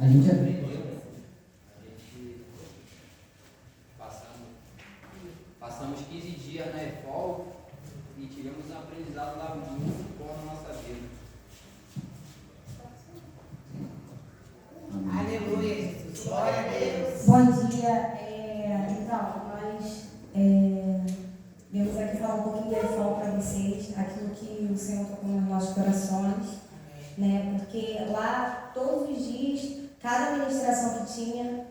gente passamos 15 dias na EFOL e tivemos um aprendizado lá muito bom na nossa vida. Aleluia, Jesus. Glória a Deus. Bom dia. Então, nós viemos aqui falar um pouquinho da EFOL para vocês, aquilo que o Senhor tocou nos nossos corações, né? Porque lá, todos os dias, cada ministração que tinha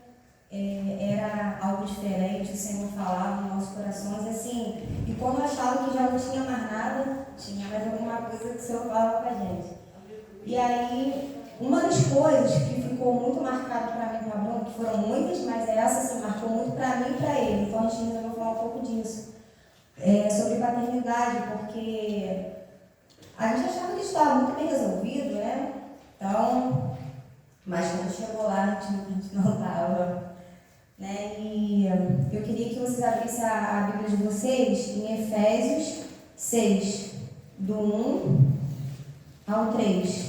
era algo diferente, o Senhor falava nos nossos corações, assim, e quando eu achava que já não tinha mais nada, tinha mais alguma coisa que o Senhor falava para a gente. E aí, uma das coisas que ficou muito marcado para mim e para Bruno, que foram muitas, mas essa se marcou muito para mim e para ele, então a gente ainda vai falar um pouco disso, sobre paternidade, porque a gente achava que estava muito bem resolvido, né? Então, mas quando chegou lá, a gente não estava, né? E eu queria que vocês abrissem a Bíblia de vocês em Efésios 6, do 1 ao 3.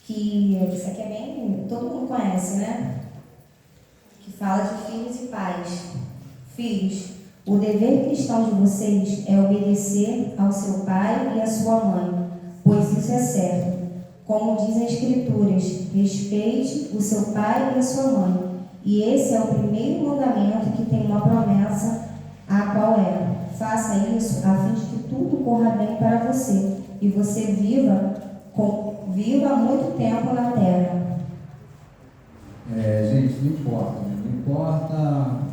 Que isso aqui é bem, todo mundo conhece, né? Que fala de filhos e pais. Filhos, o dever cristão de vocês é obedecer ao seu pai e à sua mãe, pois isso é certo. Como dizem as Escrituras, respeite o seu pai e a sua mãe. E esse é o primeiro mandamento que tem uma promessa, a qual faça isso a fim de que tudo corra bem para você e você viva muito tempo na terra. Gente, não importa, né? Não importa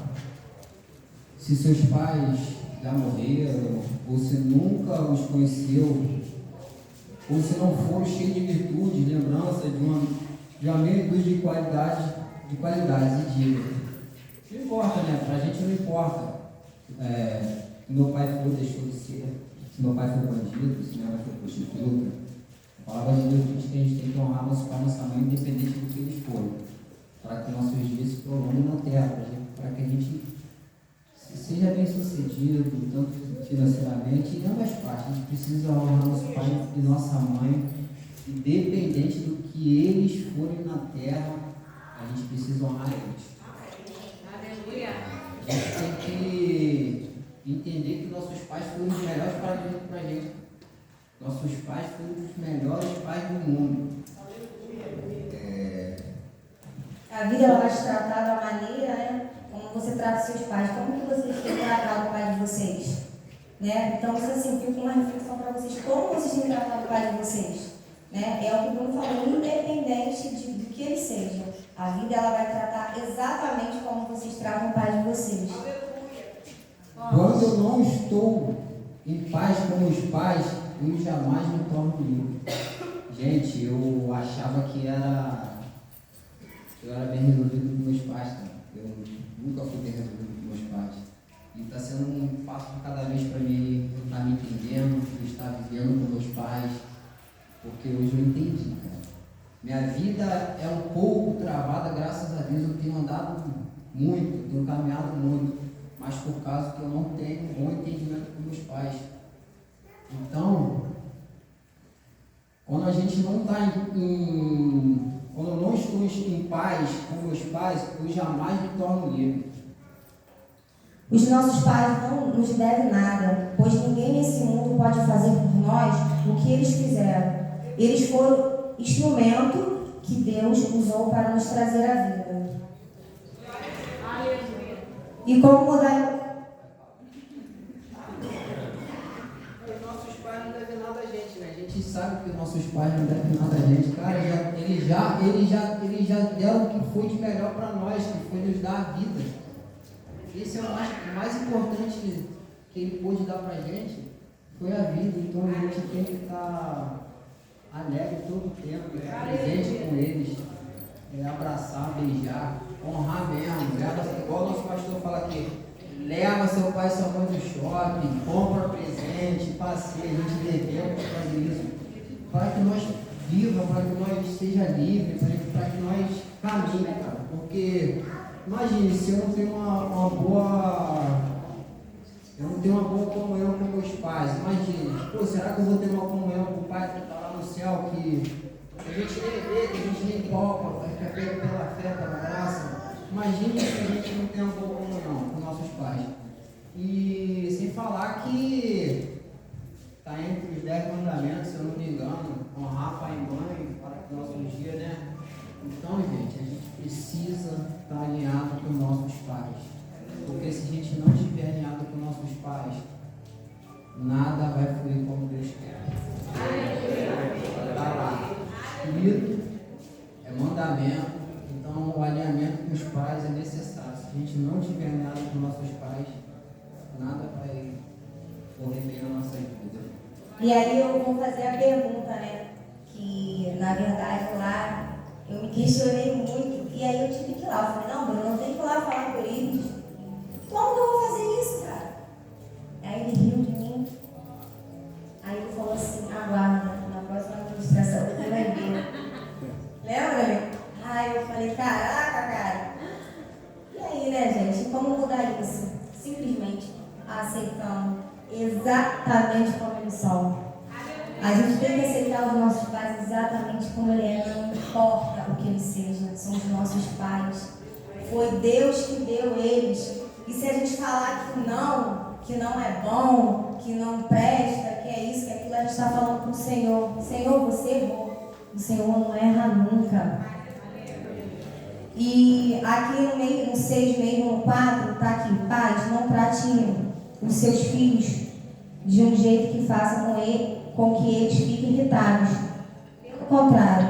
se seus pais já morreram, ou se nunca os conheceu, ou se não foram cheios de virtude, de lembrança, de um amigo de qualidade e diga. Não importa, né? Pra gente não importa. Se meu pai deixou de ser, se meu pai foi bandido, se minha mãe foi prostituta. A palavra de Deus diz que a gente tem que honrar nosso pai e nossa mãe, independente do que eles forem, para que nossos dias se prolonguem na terra, para que a gente seja bem sucedido, tanto financeiramente e ambas partes. A gente precisa honrar nosso pai e nossa mãe, independente do que eles forem na terra, a gente precisa honrar eles. Aleluia. A gente tem que entender que nossos pais foram os melhores para a gente. Nossos pais foram os melhores pais do mundo. A vida ela vai te tratar da maneira, né? Como você trata seus pais. Como que vocês têm tratado o pai de vocês? Né? Então, isso assim, fica uma reflexão para vocês. Como vocês têm tratado o pai de vocês? Né? É o que o Bruno falou, independente do que ele seja. A vida ela vai tratar exatamente como vocês tratam o pai de vocês. Quando eu não estou em paz com meus pais, eu jamais me torno livre. Gente, eu achava que eu era bem resolvido com meus pais, cara. Eu nunca fui bem resolvido com meus pais. E está sendo um passo de cada vez para mim, eu estar me entendendo, eu estar vivendo com meus pais, porque hoje eu entendi, cara. Minha vida é um pouco travada, graças a Deus eu tenho andado muito, eu tenho caminhado muito, mas por causa que eu não tenho um bom entendimento com meus pais. Então, quando a gente não está quando eu não estou em paz com meus pais, eu jamais me torno livre. Os nossos pais não nos devem nada, pois ninguém nesse mundo pode fazer por nós o que eles fizeram. Eles foram instrumento que Deus usou para nos trazer a vida. E como mudar? Nossos pais não devem nada a gente, né? A gente sabe que nossos pais não devem nada a gente. Cara, eles já deram o que foi de melhor para nós, que foi nos dar a vida. Esse é o mais importante que ele pôde dar para a gente, foi a vida. Então a gente tem que estar alegre todo o tempo, presente com eles, abraçar, beijar, honrar mesmo. Igual o nosso pastor fala aqui, leva seu pai e sua mãe no shopping, compra presente, passeia, a gente devemos fazer isso, para que nós vivamos, para que nós seja livre, para que nós caminhemos, cara. Porque imagine, se eu não tenho uma boa comunhão com meus pais, imagine, será que eu vou ter uma comunhão com o pai que está lá no céu, que a gente nem vê, que a gente nem toca, que é feito pela fé, pela graça. Imagine se a gente não tem uma boa comunhão com nossos pais. E sem falar que está entre os 10 mandamentos, se eu não me engano, honrar pai e mãe para que nossos dias, né? Então, gente, a gente precisa estar alinhado com nossos pais. Porque se a gente não estiver alinhado com nossos pais, nada vai fluir como Deus quer. Está lá. Escrito, é mandamento. Então, o alinhamento com os pais é necessário. Se a gente não estiver alinhado com nossos pais, nada vai correr bem na nossa vida. E aí eu vou fazer a pergunta, né? Que, na verdade, lá eu me questionei muito. E aí eu tive que ir lá. Eu falei, não, Bruno, eu tenho que ir lá falar com eles. Como que eu vou fazer isso, cara? Aí ele riu de mim. Aí ele falou assim, aguarda, na próxima administração você vai ver. Lembra, né? Aí eu falei, caraca, cara. E aí, né, gente? Como mudar isso? Simplesmente aceitando exatamente como eles são. A gente tem que aceitar os nossos pais exatamente como ele é, não importa o que eles sejam, são os nossos pais. Foi Deus que deu eles. E se a gente falar que não é bom, que não presta, que é isso, que é aquilo, a gente está falando com o Senhor. Senhor, você errou. O Senhor não erra nunca. E aqui no meio, no 6 mesmo, no 4, está aqui, pais, não tratem os seus filhos de um jeito que faça com que eles fiquem irritados. Pelo contrário,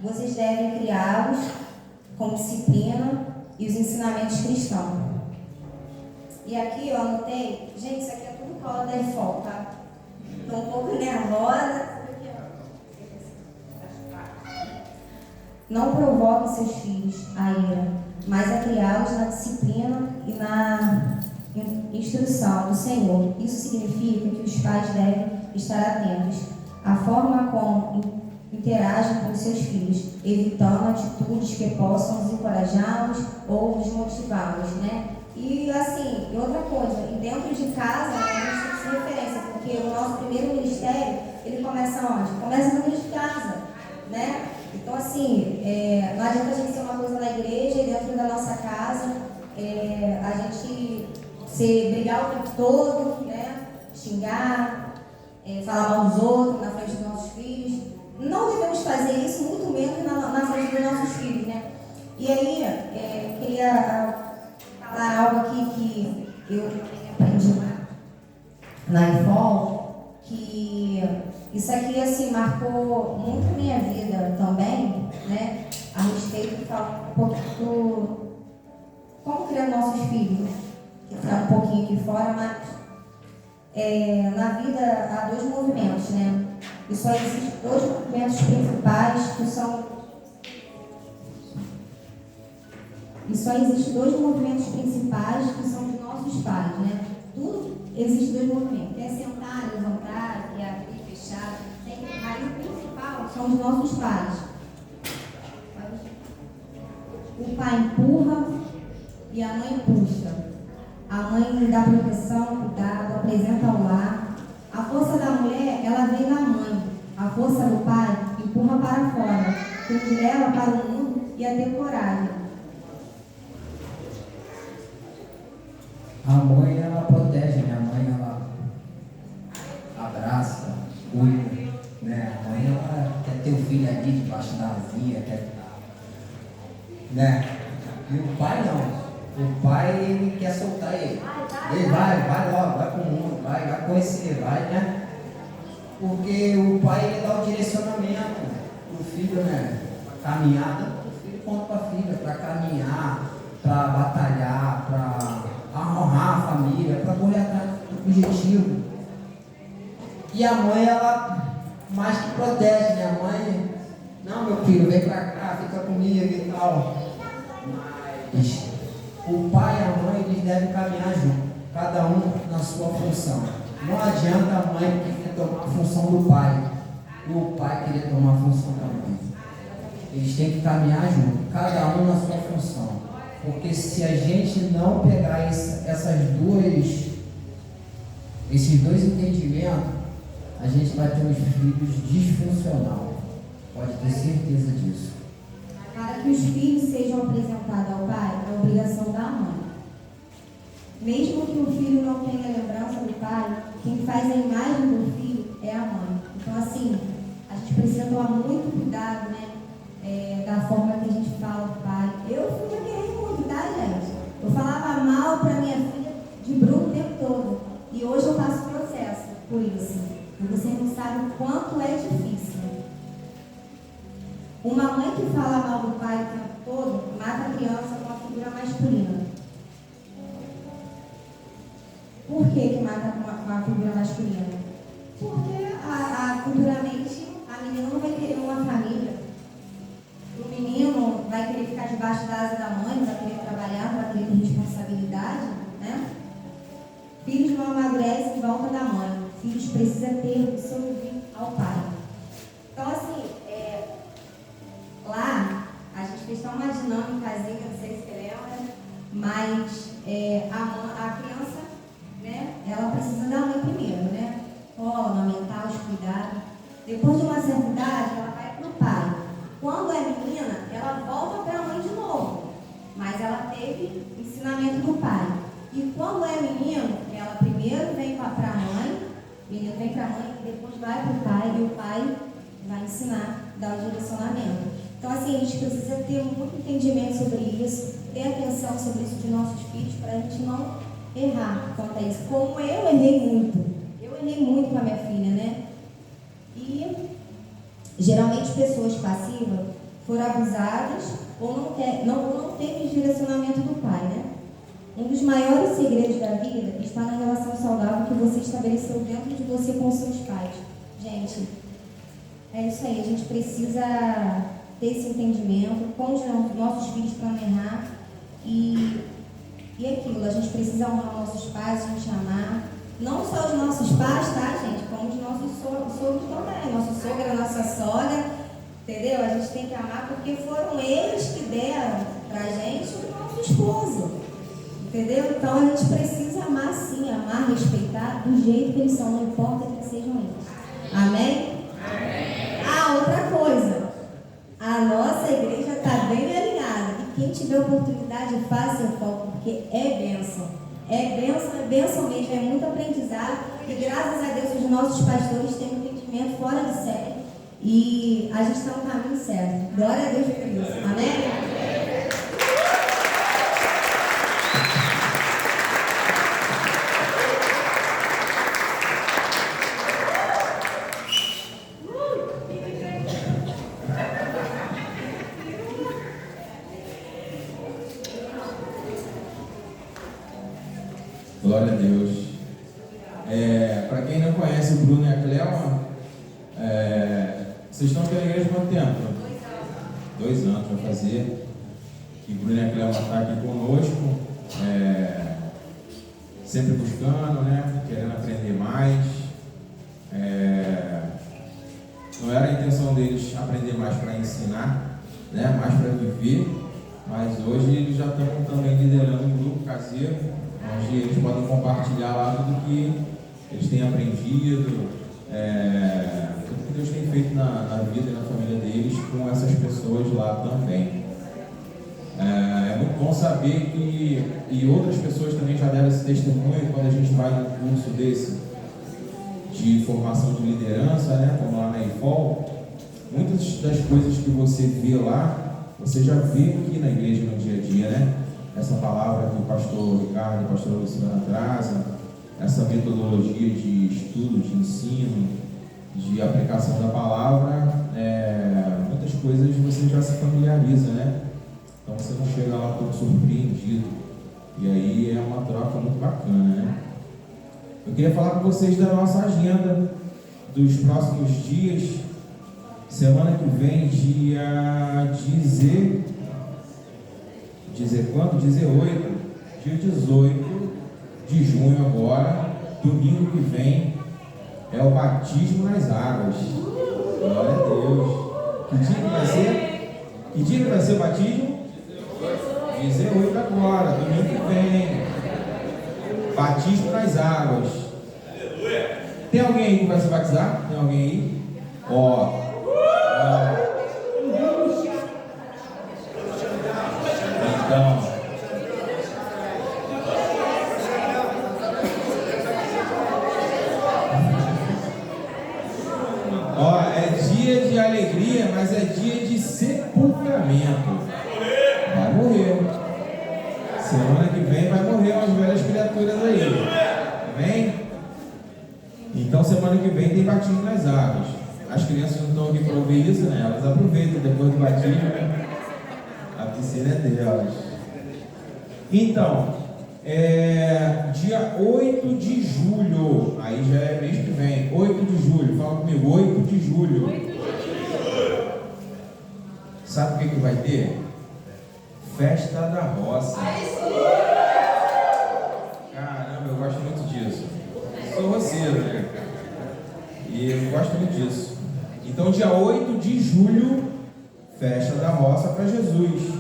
vocês devem criá-los com disciplina e os ensinamentos cristãos. E aqui eu anotei, gente, isso aqui é tudo cola da EFOL, tá? Estou um pouco nervosa. Não provoque seus filhos a ira, mas a criá-los na disciplina e na instrução do Senhor. Isso significa que os pais devem estar atentos à forma como interagem com os seus filhos, evitando atitudes que possam desencorajá-los ou desmotivá-los, né? E assim, outra coisa, dentro de casa, a gente tem que ser referência, porque o nosso primeiro ministério, ele começa onde? Começa dentro de casa, né? Então assim, não adianta a gente ser uma coisa na igreja e dentro da nossa casa, a gente brigar o tempo todo, né? Xingar, falar mal dos outros na frente dos nossos filhos. Não devemos fazer isso, muito menos na frente dos nossos filhos, né? E aí, queria falar algo aqui que eu aprendi na EFOL, que isso aqui assim, marcou muito a minha vida também, né? A respeito de falar um pouco do como criar nossos filhos, que está um pouquinho aqui fora, mas na vida há dois movimentos, né? E só existem dois movimentos principais que são. E só existem dois movimentos principais que são dos nossos pais, né? Tudo existe dois movimentos. É sentar, levantar, é abrir, fechar. Mas o principal são os nossos pais. O pai empurra e a mãe puxa. A mãe dá proteção, cuidado, apresenta ao lar. A força da mulher, ela vem da mãe. A força do pai empurra para fora, que nos leva para o mundo e a ter coragem. A mãe, ela protege, né? A mãe, ela abraça, cuida, né? A mãe, ela quer ter o filho ali debaixo da asinha, né? E o pai não. O pai, ele quer soltar ele. Ele vai logo, vai pro mundo, vai conhecer, vai, né? Porque o pai, ele dá o direcionamento pro filho, né? Caminhada, o filho conta pra filha, pra caminhar, pra batalhar, pra honrar a família, para correr atrás do objetivo. E a mãe, ela mais que protege, né? A mãe, não, meu filho, vem pra cá, fica comigo e tal. Mas o pai e a mãe, eles devem caminhar junto, cada um na sua função. Não adianta a mãe querer tomar a função do pai e o pai querer tomar a função da mãe. Eles têm que caminhar junto, cada um na sua função. Porque se a gente não pegar esses dois entendimentos, a gente vai ter uns filhos disfuncionais. Pode ter certeza disso. Para que os filhos sejam apresentados ao pai, é obrigação da mãe. Mesmo que o filho não tenha lembrança do pai, quem faz a imagem do filho é a mãe. Então, assim, a gente precisa tomar muito cuidado, né? Da forma que a gente fala do pai. Eu fui querendo muito, tá, gente? Eu falava mal para minha filha de Bruno o tempo todo. E hoje eu passo processo por isso. E vocês não sabem o quanto é difícil. Uma mãe que fala mal do pai o tempo todo mata a criança com a figura masculina. Por que mata com a figura masculina? Porque futuramente a menina não vai querer uma família. O menino vai querer ficar debaixo da asa da mãe, vai querer trabalhar, vai querer ter responsabilidade, né? Filhos não amadurecem em volta da mãe. Filhos precisam ter o seu ouvir ao pai. Então, assim, lá a gente fez só uma dinâmicazinha, não sei se você lembra, mas a criança, né, ela precisa da mãe primeiro, né? Cola, amamentar, os cuidados. Depois de uma certa idade, ela vai para o pai. Quando é menina, ela volta para a mãe de novo, mas ela teve ensinamento do pai. E quando é menino, ela primeiro vem para a mãe, o menino vem para a mãe e depois vai para o pai, e o pai vai ensinar, dar o direcionamento. Então, assim, a gente precisa ter muito entendimento sobre isso, ter atenção sobre isso de nossos filhos, para a gente não errar quanto a isso. Como eu errei muito com a minha filha, né? E geralmente pessoas passivas foram abusadas ou não teve direcionamento do pai, né? Um dos maiores segredos da vida está na relação saudável que você estabeleceu dentro de você com seus pais. Gente, é isso aí, a gente precisa ter esse entendimento, com os nossos filhos para não errar e aquilo, a gente precisa honrar nossos pais, a gente amar, não só os nossos pais, tá, gente, como os nossos sogros também, nosso sogro, a nossa sogra, entendeu? A gente tem que amar porque foram eles que deram pra gente o nosso esposo, entendeu? Então a gente precisa amar sim, amar, respeitar do jeito que eles são, não importa que sejam eles. Amém? Outra coisa, a nossa igreja está bem alinhada e quem tiver oportunidade faça seu foco, porque é bênção. É bênção mesmo, é muito aprendizado e graças a Deus os nossos pastores têm um entendimento fora de série e a gente está no caminho certo. Glória a Deus por isso. Amém? Glória a Deus. Para quem não conhece o Bruno e a Clelma, vocês estão aqui na igreja há quanto tempo? 2 anos vai fazer. Que o Bruno e a Clelma estão aqui conosco, sempre buscando, né? Querendo aprender mais. Não era a intenção deles aprender mais para ensinar, né? Mais para viver, mas hoje eles já estão também liderando um grupo caseiro, onde eles podem compartilhar lá tudo que eles têm aprendido, tudo que Deus tem feito na vida e na família deles com essas pessoas lá também. É muito bom saber que, e outras pessoas também já deram esse testemunho, quando a gente vai num curso desse de formação de liderança, né, como lá na EFOL, muitas das coisas que você vê lá, você já vê aqui na igreja no dia a dia, né? Essa palavra que o pastor Ricardo e a pastora Luciana trazem, essa metodologia de estudo, de ensino, de aplicação da palavra, muitas coisas você já se familiariza, né? Então você não chega lá todo surpreendido. E aí é uma troca muito bacana, né? Eu queria falar com vocês da nossa agenda dos próximos dias. Semana que vem, dia 18 de junho agora, domingo que vem, é o batismo nas águas. Glória a Deus. Que dia que vai ser? Que dia que vai ser o batismo? 18 agora, domingo que vem. Batismo nas águas. Tem alguém aí que vai se batizar? Tem alguém aí? Ó. de alegria, mas é dia de sepultamento. Vai morrer. Semana que vem vai morrer umas velhas criaturas aí. Amém? Então semana que vem tem batismo nas águas. As crianças não estão aqui para ouvir isso, né? Elas aproveitam depois do batismo. A piscina é delas. Então, dia 8 de julho. Aí já é mês que vem. 8 de julho. Fala comigo, 8 de julho. Sabe o que vai ter? Festa da Roça. Caramba, eu gosto muito disso. Sou roceiro, né? E eu gosto muito disso. Então, dia 8 de julho, Festa da Roça para Jesus.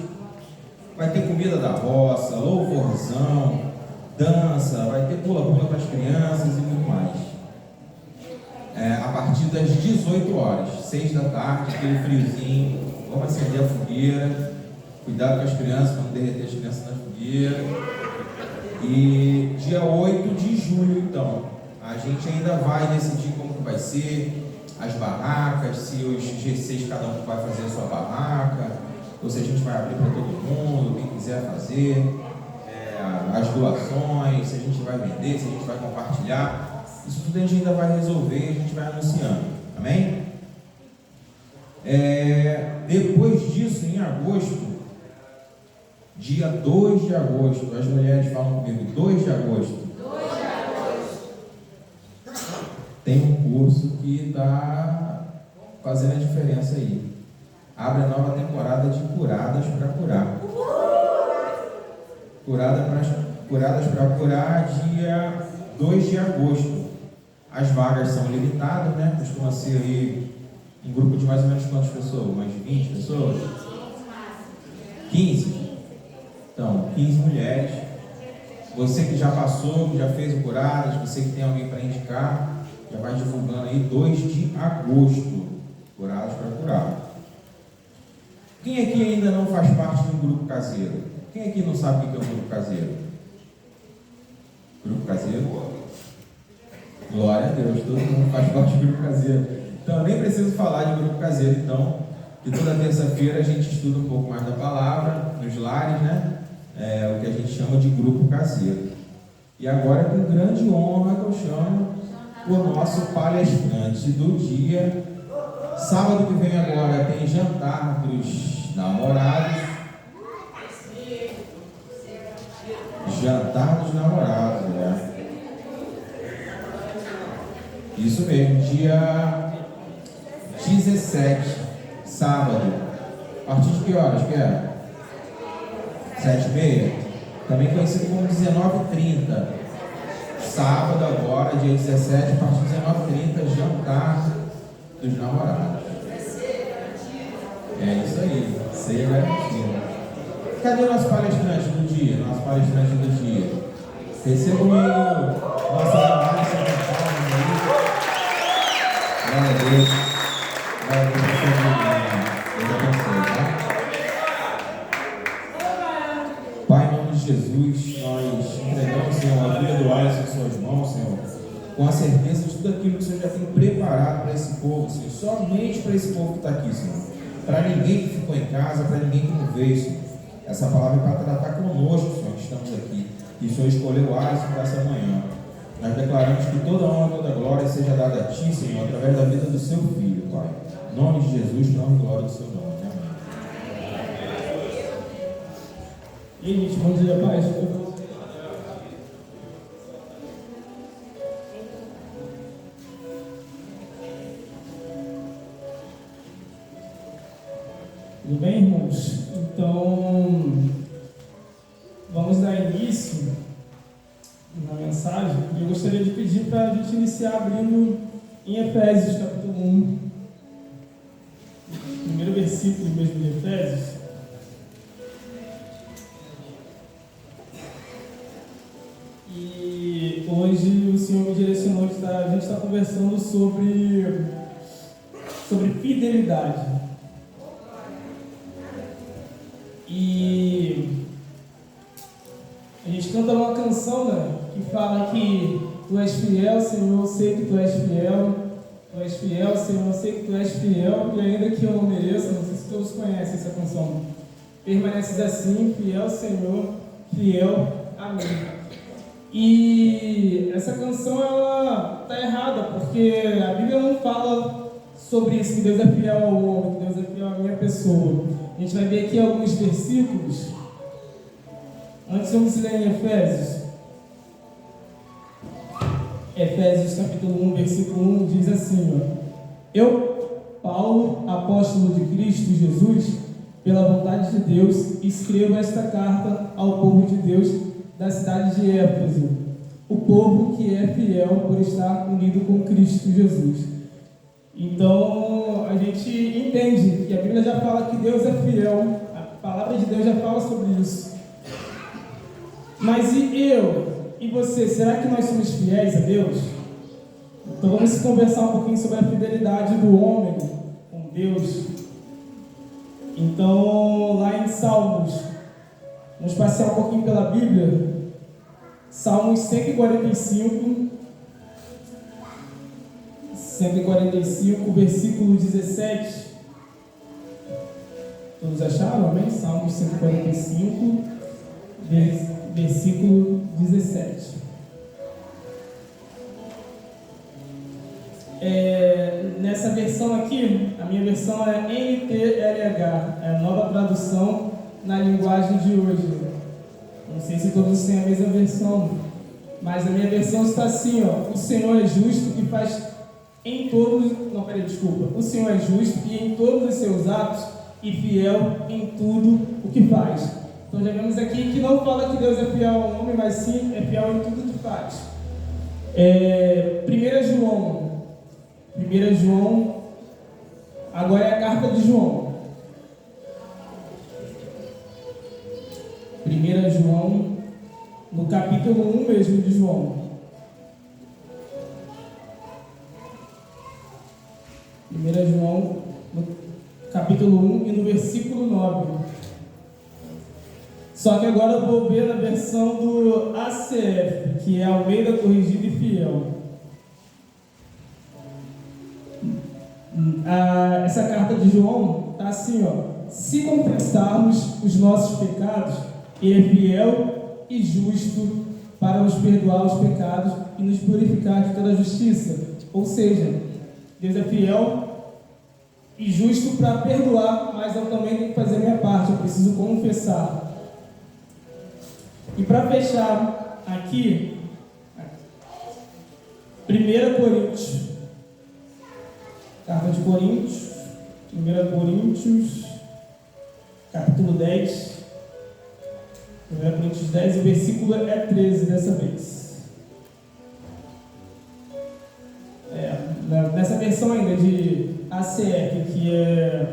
Vai ter comida da roça, louvorzão, dança, vai ter pula-pula para as crianças e muito mais. A partir das 18 horas, 6 da tarde, aquele friozinho, vamos acender a fogueira, cuidado com as crianças para não derreter as crianças na fogueira. E dia 8 de julho, então, a gente ainda vai decidir como que vai ser, as barracas, se os G6 cada um vai fazer a sua barraca, ou se a gente vai abrir para todo mundo, quem quiser fazer, as doações, se a gente vai vender, se a gente vai compartilhar, isso tudo a gente ainda vai resolver e a gente vai anunciando, amém? Depois disso, em agosto, dia 2 de agosto, as mulheres falam comigo, 2 de agosto. 2 de agosto. Tem um curso que está fazendo a diferença aí. Abre a nova temporada de Curadas para Curar. Curadas para Curar, dia 2 de agosto. As vagas são limitadas, né? Costuma ser aí um grupo de mais ou menos quantas pessoas? Umas 20 pessoas? 15? Então, 15 mulheres. Você que já passou, que já fez o Curadas, você que tem alguém para indicar, já vai divulgando aí 2 de agosto. Curadas para Curar. Quem aqui ainda não faz parte de um grupo caseiro? Quem aqui não sabe o que é um grupo caseiro? Grupo caseiro? Glória a Deus, todo mundo faz parte do grupo caseiro. Então, eu nem preciso falar de grupo caseiro, então, que toda terça-feira a gente estuda um pouco mais da palavra, nos lares, né? O que a gente chama de grupo caseiro. E agora, com grande honra, que eu chamo o nosso palestrante do dia. Sábado que vem agora tem jantar dos namorados. Jantar dos namorados, né? Isso mesmo, dia 17, sábado. A partir de que horas que é? 7h30? Também conhecido como 19h30. Sábado agora, dia 17, a partir de 19h30, jantar dos namorados. É isso aí, ceia garantia. Cadê o nosso palestrante do dia? Nosso palestrante do dia. Recebam aí o nosso amado secretário aí. Glória a Deus. Glória a Deus, Deus abençoe, tá? Pai, em nome de Jesus, nós entregamos, Senhor, a vida do Alisson em suas mãos, Senhor, com a certeza de tudo aquilo que o Senhor já tem preparado para esse povo, Senhor, somente para esse povo que está aqui, Senhor. Para ninguém que ficou em casa, para ninguém que não veio, Senhor. Essa palavra é para tratar conosco, Senhor, que estamos aqui. E o Senhor escolheu o Alisson para essa manhã. Nós declaramos que toda honra, toda glória seja dada a Ti, Senhor, através da vida do Seu Filho, Pai. Em nome de Jesus, honra e glória do Seu nome. Amém. E aí, gente, bom dia, paz. Tudo bem, irmãos? Então, vamos dar início na mensagem. Eu gostaria de pedir para a gente iniciar abrindo em Efésios, capítulo 1. Primeiro versículo mesmo de Efésios. E hoje o Senhor me direcionou, a gente está conversando sobre fidelidade. E a gente canta uma canção, né, que fala que Tu és fiel, Senhor, eu sei que Tu és fiel. Tu és fiel, Senhor, eu sei que Tu és fiel, e ainda que eu não mereça, não sei se todos conhecem essa canção. Permaneces assim, fiel, Senhor, fiel a mim. E essa canção, ela está errada, porque a Bíblia não fala sobre isso, que Deus é fiel ao homem, que Deus é fiel à minha pessoa. A gente vai ver aqui alguns versículos. Antes vamos ler em Efésios. Efésios capítulo 1, versículo 1 diz assim, ó: Eu, Paulo, apóstolo de Cristo Jesus, pela vontade de Deus, escrevo esta carta ao povo de Deus da cidade de Éfeso, o povo que é fiel por estar unido com Cristo Jesus. Então, a gente entende que a Bíblia já fala que Deus é fiel, a palavra de Deus já fala sobre isso. Mas e eu? E você, será que nós somos fiéis a Deus? Então vamos conversar um pouquinho sobre a fidelidade do homem com Deus. Então, lá em Salmos, vamos passear um pouquinho pela Bíblia. Salmos 145, versículo 17. Todos acharam, amém? Salmos 145, versículo 17. Nessa versão aqui, a minha versão é NTLH, é a nova tradução na linguagem de hoje. Não sei se todos têm a mesma versão, mas a minha versão está assim, ó: O Senhor é justo e faz em todos... O Senhor é justo e em todos os seus atos e fiel em tudo o que faz. Então já vemos aqui que não fala que Deus é fiel ao homem, mas sim é fiel em tudo o que faz. 1 João, agora é a carta de João. 1 João, no capítulo 1 mesmo de João. 1 João, no capítulo 1 e no versículo 9. Só que agora eu vou ver na versão do ACF, que é Almeida Corrigida e Fiel. Essa carta de João está assim, ó: Se confessarmos os nossos pecados, Ele é fiel e justo para nos perdoar os pecados e nos purificar de toda a justiça. Ou seja, Deus é fiel e justo para perdoar, mas eu também tenho que fazer a minha parte, eu preciso confessar. E para fechar aqui, 1 Coríntios, carta de Coríntios, 1 Coríntios, capítulo 10, 1 Coríntios 10, o versículo é 13 dessa vez. Nessa versão ainda de ACF, que é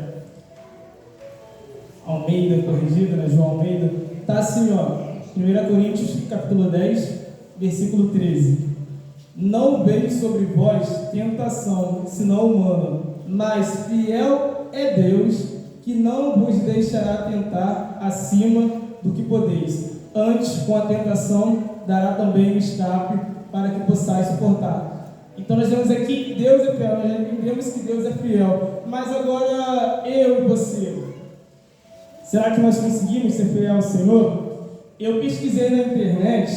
Almeida Corrigida, né, João Almeida, está assim, ó: 1 Coríntios, capítulo 10, versículo 13. Não veio sobre vós tentação, senão humana, mas fiel é Deus, que não vos deixará tentar acima do que podeis. Antes, com a tentação, dará também o escape para que possais suportar. Então nós vemos aqui que Deus é fiel, nós já entendemos que Deus é fiel. Mas agora, eu e você, será que nós conseguimos ser fiel ao Senhor? Eu pesquisei na internet,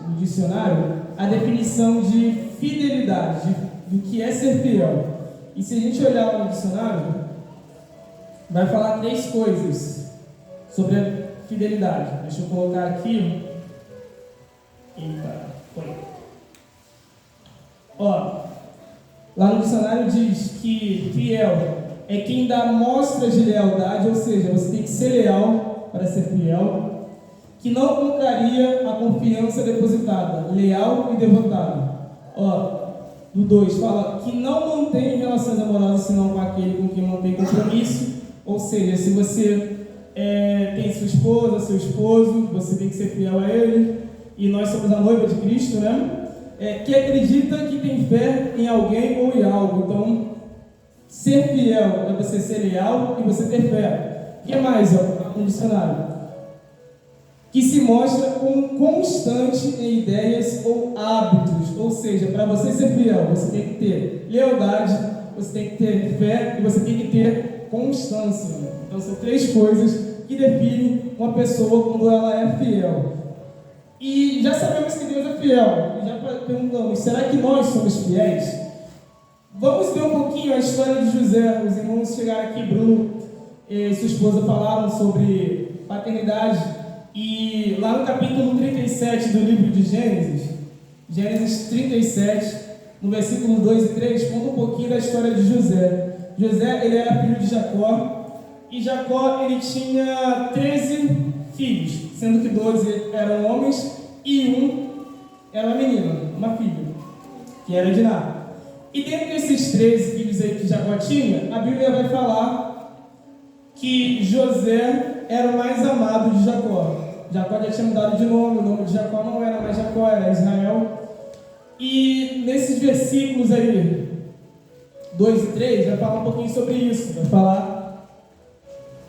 no dicionário, a definição de fidelidade, do que é ser fiel. E se a gente olhar no dicionário, vai falar 3 coisas sobre a fidelidade. Deixa eu colocar aqui. Eita, foi. Ó, lá no dicionário diz que fiel é quem dá mostras de lealdade, ou seja, você tem que ser leal para ser fiel, que não contraria a confiança depositada, leal e devotado. Ó, no 2 fala que não mantém relações amorosas senão com aquele com quem mantém compromisso, ou seja, se você tem sua esposa, seu esposo, você tem que ser fiel a ele, e nós somos a noiva de Cristo, né? Que acredita que tem fé em alguém ou em algo. Então, ser fiel é você ser leal e você ter fé. O que mais, ó, no dicionário? Que se mostra como constante em ideias ou hábitos. Ou seja, para você ser fiel, você tem que ter lealdade, você tem que ter fé e você tem que ter constância. Então são 3 coisas que definem uma pessoa quando ela é fiel. E já sabemos que Deus é fiel. E já perguntamos, será que nós somos fiéis? Vamos ver um pouquinho a história de José. Os irmãos chegaram aqui, Bruno e sua esposa falaram sobre paternidade. E lá no capítulo 37 do livro de Gênesis, Gênesis 37, no versículo 2 e 3, conta um pouquinho da história de José. José, ele era filho de Jacó, e Jacó, ele tinha 13 filhos, sendo que 12 eram homens e um era uma menina, uma filha, que era Diná. E dentro desses 13 filhos aí que Jacó tinha, a Bíblia vai falar que José era o mais amado de Jacó. Jacó já tinha mudado de nome, o nome de Jacó não era mais Jacó, era Israel. E nesses versículos aí, 2 e 3, vai falar um pouquinho sobre isso. Vai falar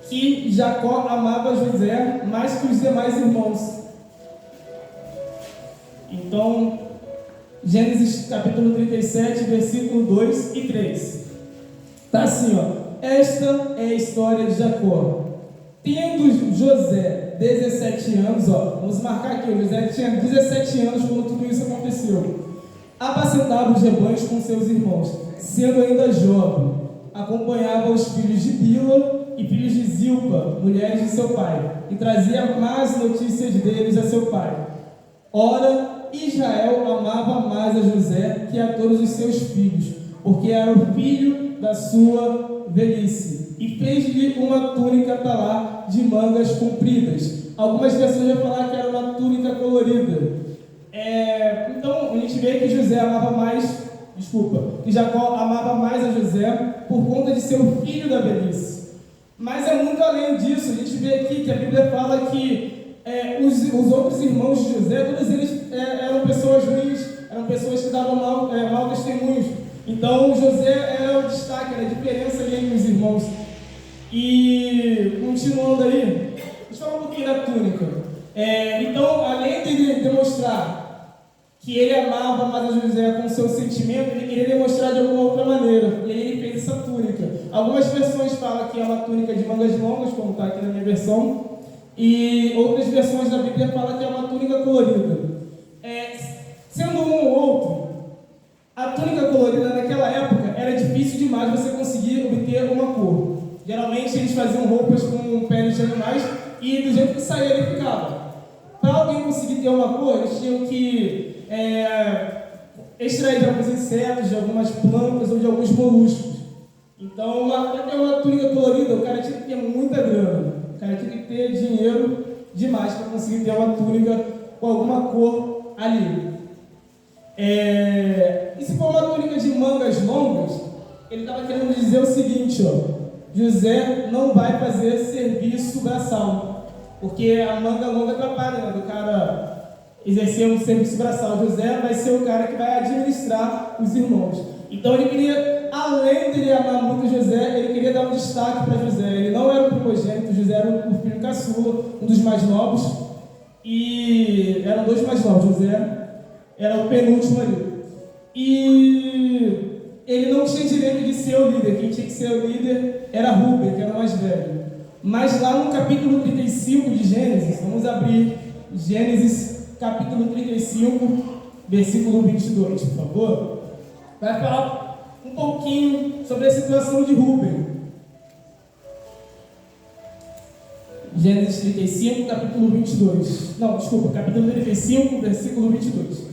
que Jacó amava José mais que os demais irmãos. Então, Gênesis capítulo 37, versículo 2 e 3. Está assim, ó. Esta é a história de Jacó. Tendo José 17 anos, ó, vamos marcar aqui, o José tinha 17 anos quando tudo isso aconteceu. Apacentava os rebanhos com seus irmãos, sendo ainda jovem. Acompanhava os filhos de Bila e filhos de Zilpa, mulheres de seu pai, e trazia más notícias deles a seu pai. Ora, Israel amava mais a José que a todos os seus filhos, porque era o filho da sua velhice, e fez-lhe uma túnica talá de mangas compridas. Algumas versões vão falar que era uma túnica colorida. Então, a gente vê que que Jacó amava mais a José por conta de ser o filho da velhice. Mas é muito além disso. A gente vê aqui que a Bíblia fala que os outros irmãos de José, todos eles eram pessoas ruins, eram pessoas que davam mau testemunhos. Então, José era o destaque, era a diferença ali entre os irmãos. E, continuando aí, deixa eu falar um pouquinho da túnica. Então, além de demonstrar que ele amava mais a José com seu sentimento, ele queria demonstrar de alguma outra maneira. E aí ele fez essa túnica. Algumas versões falam que é uma túnica de mangas longas, como está aqui na minha versão. E outras versões da Bíblia falam que é uma túnica colorida. Sendo um ou outro, a túnica colorida naquela época era difícil demais você conseguir obter uma cor. Geralmente eles faziam roupas com peles de animais e do jeito que saía ele ficava. Para alguém conseguir ter uma cor, eles tinham que extrair de alguns insetos, de algumas plantas ou de alguns moluscos. Então, para ter uma túnica colorida, o cara tinha que ter muita grana. O cara tinha que ter dinheiro demais para conseguir ter uma túnica com alguma cor ali. E se for uma túnica de mangas longas, ele estava querendo dizer o seguinte, ó. José não vai fazer serviço braçal, porque a manga longa atrapalha, né, do cara exercer um serviço braçal. José vai ser o cara que vai administrar os irmãos. Então ele queria, além de ele amar muito José, ele queria dar um destaque para José. Ele não era o primogênito, José era o filho caçula, um dos mais novos, e eram 2 mais novos, José era o penúltimo ali. E ele não tinha direito de ser o líder. Quem tinha que ser o líder era Rúben, que era o mais velho. Mas lá no capítulo 35 de Gênesis, vamos abrir Gênesis capítulo 35, versículo 22, por favor. Vai falar um pouquinho sobre a situação de Rúben. Gênesis 35, capítulo 22. Não, desculpa, capítulo 35, versículo 22.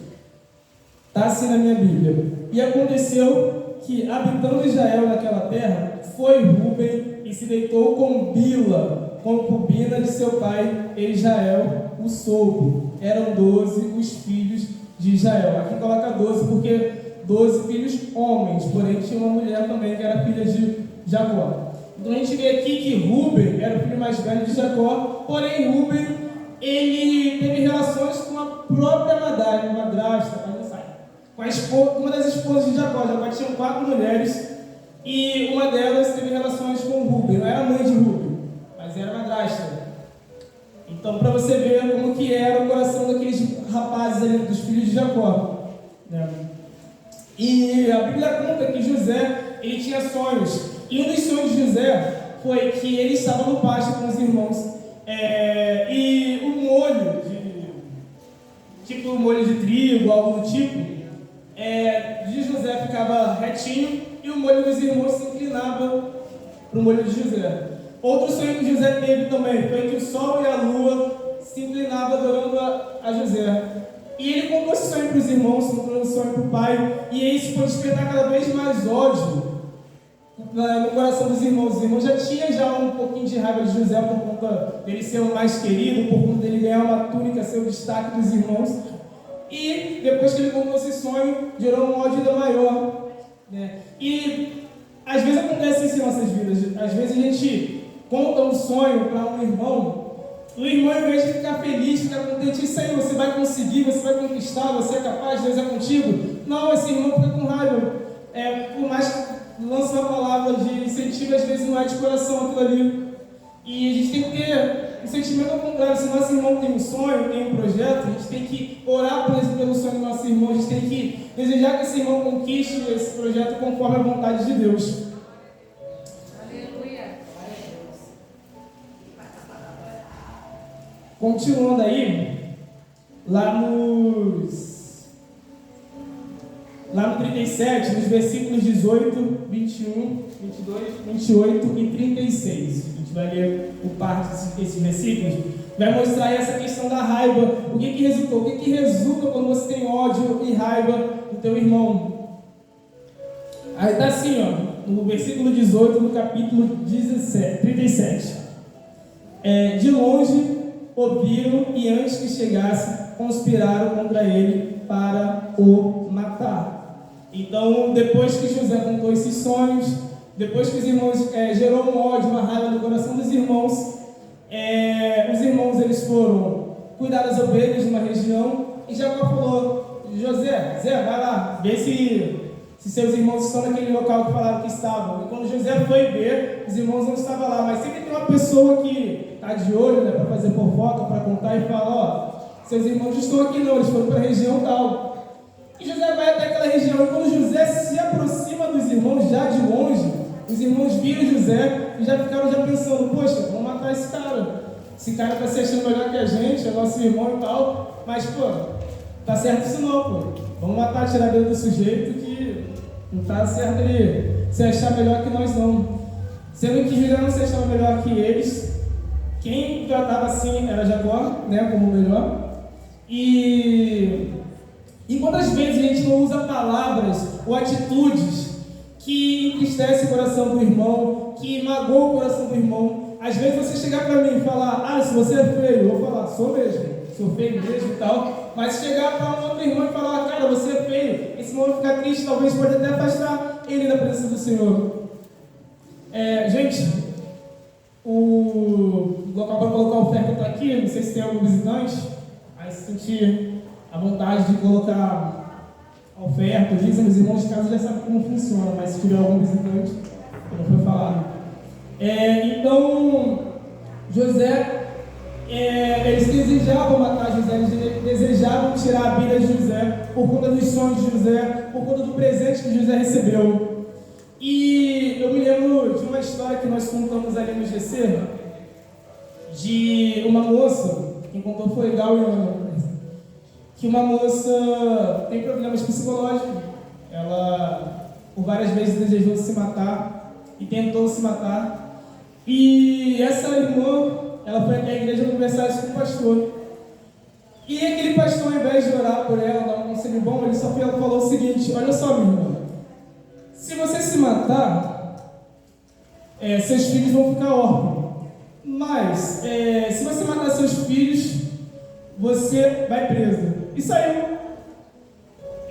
Está assim na minha Bíblia. E aconteceu que, habitando Israel naquela terra, foi Rúben e se deitou com Bila, concubina de seu pai, e Israel o soube. Eram 12 os filhos de Israel. Aqui coloca 12 porque 12 filhos homens, porém tinha uma mulher também que era filha de Jacó. Então a gente vê aqui que Rúben era o filho mais velho de Jacó, porém Rúben, ele teve relações com a própria madrasta, com uma das esposas de Jacó. Jacó tinha 4 mulheres e uma delas teve relações com Rúben. Não era mãe de Rúben, mas era madrasta. Então, para você ver como que era o coração daqueles rapazes ali, dos filhos de Jacó, né? E a Bíblia conta que José, ele tinha sonhos. E um dos sonhos de José foi que ele estava no pasto com os irmãos. E o molho, tipo molho de trigo, algo do tipo, de José ficava retinho e o molho dos irmãos se inclinava para o molho de José. Outro sonho que José teve também foi que o sol e a lua se inclinavam adorando a José. E ele contou esse sonho para os irmãos, contou esse sonho para o pai, e isso foi despertar cada vez mais ódio no coração dos irmãos. Os irmãos já tinham um pouquinho de raiva de José por conta dele ser o mais querido, por conta dele ganhar uma túnica, ser o destaque dos irmãos. E depois que ele contou esse sonho, gerou um ódio ainda maior, né? E às vezes acontece isso em nossas vidas. Às vezes a gente conta um sonho para um irmão, o irmão, ao invés de ficar feliz, ficar contente, isso aí, você vai conseguir, você vai conquistar, você é capaz, Deus é contigo. Não, esse irmão fica com raiva. Por mais que lance uma palavra de incentivo, às vezes não é de coração aquilo ali. E a gente tem que ter um sentimento ao contrário. Se nosso irmão tem um sonho, tem um projeto, a gente tem que orar pelo sonho do nosso irmão, a gente tem que desejar que esse irmão conquiste esse projeto conforme a vontade de Deus. Continuando aí, lá no 37, nos versículos 18, 21, 22, 28 e 36. A gente vai ler o parte desses versículos. Vai mostrar aí essa questão da raiva. O que resultou? O que resulta quando você tem ódio e raiva do teu irmão? Aí está assim, ó, no versículo 18, no capítulo 37. De longe ouviram e antes que chegasse, conspiraram contra ele para o matar. Então, depois que José contou esses sonhos, depois que os irmãos gerou um ódio, uma raiva no coração dos irmãos, os irmãos eles foram cuidar das ovelhas numa região e Jacó falou: José, vai lá, vê se seus irmãos estão naquele local que falaram que estavam. E quando José foi ver, os irmãos não estavam lá, mas sempre tem uma pessoa que está de olho, né, para fazer fofoca, para contar e fala: seus irmãos não estão aqui não, eles foram para a região tal. E José vai até aquela região, e quando José se aproxima dos irmãos já de longe, os irmãos viram José e já ficaram pensando: poxa, vamos matar esse cara. Esse cara está se achando melhor que a gente, é nosso irmão e tal, mas tá certo isso não, vamos matar, tirar a vida do sujeito que não tá certo ele se achar melhor que nós não. Sendo que José não se achava melhor que eles, quem tratava assim era Jacó, né, como o melhor. E quantas vezes a gente não usa palavras ou atitudes que entristecem o coração do irmão, que magoam o coração do irmão? Às vezes você chegar para mim e falar: se você é feio, eu vou falar: sou mesmo, sou feio mesmo e tal. Mas se chegar para um outro irmão e falar: cara, você é feio, esse irmão vai ficar triste, talvez pode até afastar ele da presença do Senhor. Gente, o local para colocar a oferta está aqui, não sei se tem algum visitante, aí se sentir a vontade de colocar a oferta, dizem os irmãos de casa já sabem como funciona, mas se tiver algum visitante, não foi falado. Então, José, eles desejavam matar José, eles desejavam tirar a vida de José por conta dos sonhos de José, por conta do presente que José recebeu. E eu me lembro de uma história que nós contamos ali no GC, de uma moça, quem contou foi Gal e Ana, que uma moça tem problemas psicológicos. Ela, por várias vezes, desejou se matar e tentou se matar. E essa irmã, ela foi até a igreja conversar isso com o pastor. E aquele pastor, ao invés de orar por ela, dar um conselho bom, ele só falou o seguinte: olha só, minha irmã, se você se matar, seus filhos vão ficar órfãos. Mas, se você matar seus filhos, você vai preso. E saiu.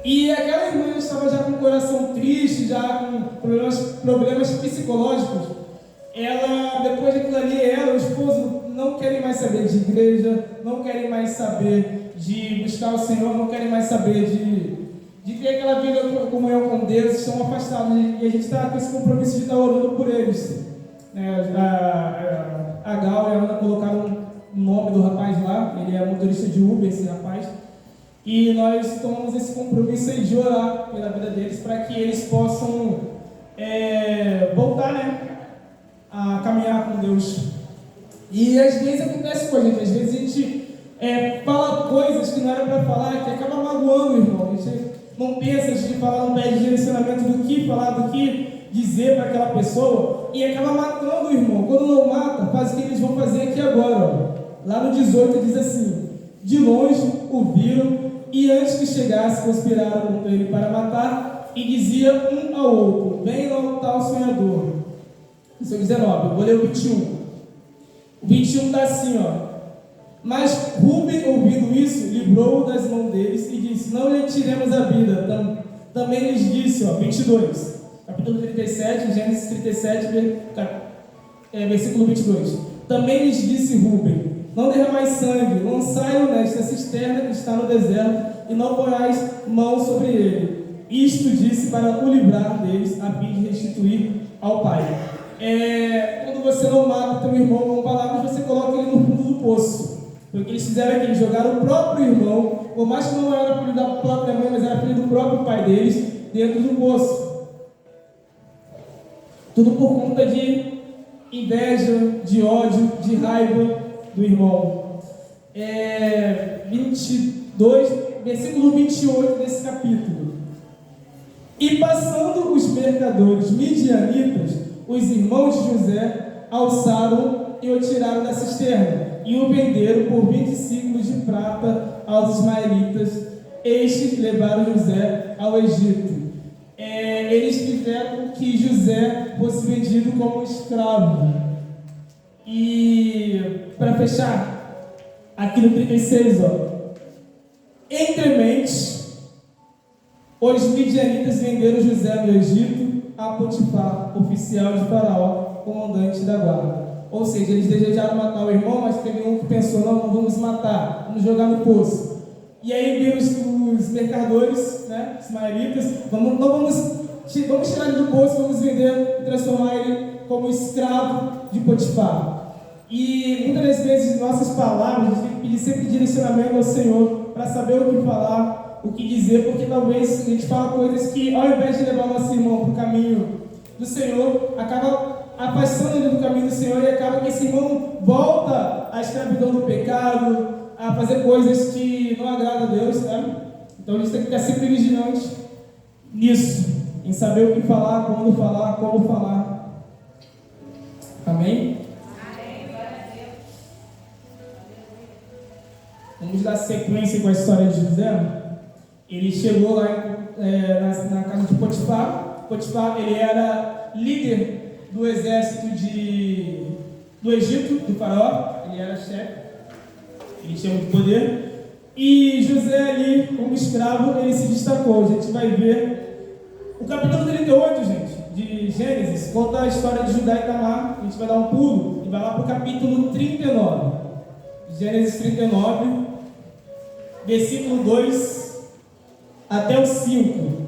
E aquela irmã estava já com o coração triste, já com problemas psicológicos. Ela, depois daquilo ali, ela, o esposo, não querem mais saber de igreja, não querem mais saber de buscar o Senhor, não querem mais saber de ter aquela vida de comunhão com Deus, estão afastados. E a gente está com esse compromisso de estar orando por eles. A Gal e a Ana colocaram o nome do rapaz lá, ele é motorista de Uber, esse rapaz. E nós tomamos esse compromisso aí de orar pela vida deles, para que eles possam voltar, né, a caminhar com Deus. E às vezes acontece com a gente, às vezes a gente fala coisas que não era para falar, que acaba magoando, irmão. A gente não pensa antes de falar, não pede direcionamento do que falar, do que dizer para aquela pessoa, e acaba matando o irmão. Quando não mata, faz o que eles vão fazer aqui agora, ó. Lá no 18 diz assim: de longe o viram, e antes que chegasse, conspiraram contra ele para matar, e dizia um ao outro: vem logo tal sonhador. Isso é 19, eu vou ler o 21. O 21 está assim, ó: mas Rúben, ouvindo isso, livrou-o das mãos deles e disse: não lhe tiremos a vida. Também lhes disse, ó, 22, capítulo 37, Gênesis 37, versículo 22. Também lhes disse Rúben: não derramais sangue, lançai-o nesta cisterna que está no deserto, e não ponhais mão sobre ele. Isto disse para o livrar deles, a fim de restituir ao pai. Quando você não mata teu irmão com palavras, você coloca ele no fundo do poço. Foi o que eles fizeram aqui: eles jogaram o próprio irmão, por mais que não era filho da própria mãe, mas era filho do próprio pai deles, dentro do poço. Tudo por conta de inveja, de ódio, de raiva do irmão. 22, versículo 28 desse capítulo. E passando os mercadores midianitas, os irmãos de José alçaram e o tiraram da cisterna, e o venderam por 20 ciclos de prata aos ismaelitas. Estes levaram José ao Egito. Eles fizeram que José fosse vendido como escravo. E, para fechar, aqui no 36, ó: entremente, os midianitas venderam José no Egito a Potifar, oficial de Faraó, comandante da guarda. Ou seja, eles desejaram matar o irmão, mas teve um que pensou: não vamos matar, vamos jogar no poço. E aí viram os mercadores, né, ismaelitas: vamos tirar ele do poço, vamos vender e transformar ele como escravo de Potifar. E muitas das vezes, nossas palavras, a gente tem que pedir sempre direcionamento ao Senhor para saber o que falar, o que dizer, porque talvez a gente fala coisas que, ao invés de levar o nosso irmão para o caminho do Senhor, acaba afastando ele do caminho do Senhor, e acaba que esse irmão volta à escravidão do pecado, a fazer coisas que não agradam a Deus, sabe? Então a gente tem que ficar sempre vigilante nisso, em saber o que falar, quando falar, como falar. Amém? Vamos dar sequência com a história de José. Ele chegou lá na casa de Potifar. Potifar, ele era líder do exército do Egito, do faraó. Ele era chefe, ele tinha muito poder. E José ali, como escravo, ele se destacou. A gente vai ver o capítulo 38, gente, de Gênesis, conta a história de Judá e Tamar. A gente vai dar um pulo e vai lá para o capítulo 39. Gênesis 39, versículo 2 até o 5.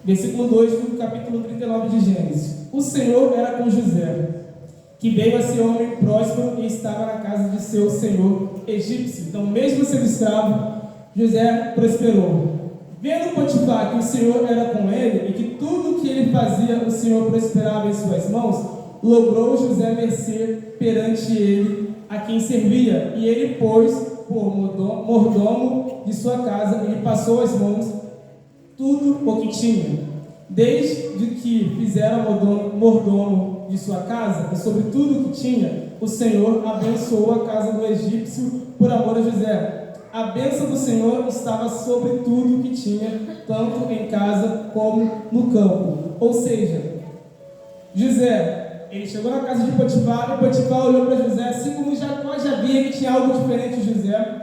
Versículo 2 do capítulo 39 de Gênesis. O Senhor era com José, que veio a ser homem próspero e estava na casa de seu senhor egípcio. Então, mesmo sendo escravo, José prosperou. Vendo Potifar que o Senhor era com ele e que tudo que ele fazia o Senhor prosperava em suas mãos, logrou José mercê perante ele a quem servia, e ele pôs por mordomo de sua casa e lhe passou as mãos tudo o que tinha. Desde que fizera mordomo de sua casa e sobre tudo o que tinha, o Senhor abençoou a casa do egípcio por amor a José. A bênção do Senhor estava sobre tudo o que tinha, tanto em casa como no campo. Ou seja, José, ele chegou na casa de Potifar, e Potifar olhou para José, assim como Jacó já via que tinha algo diferente de José.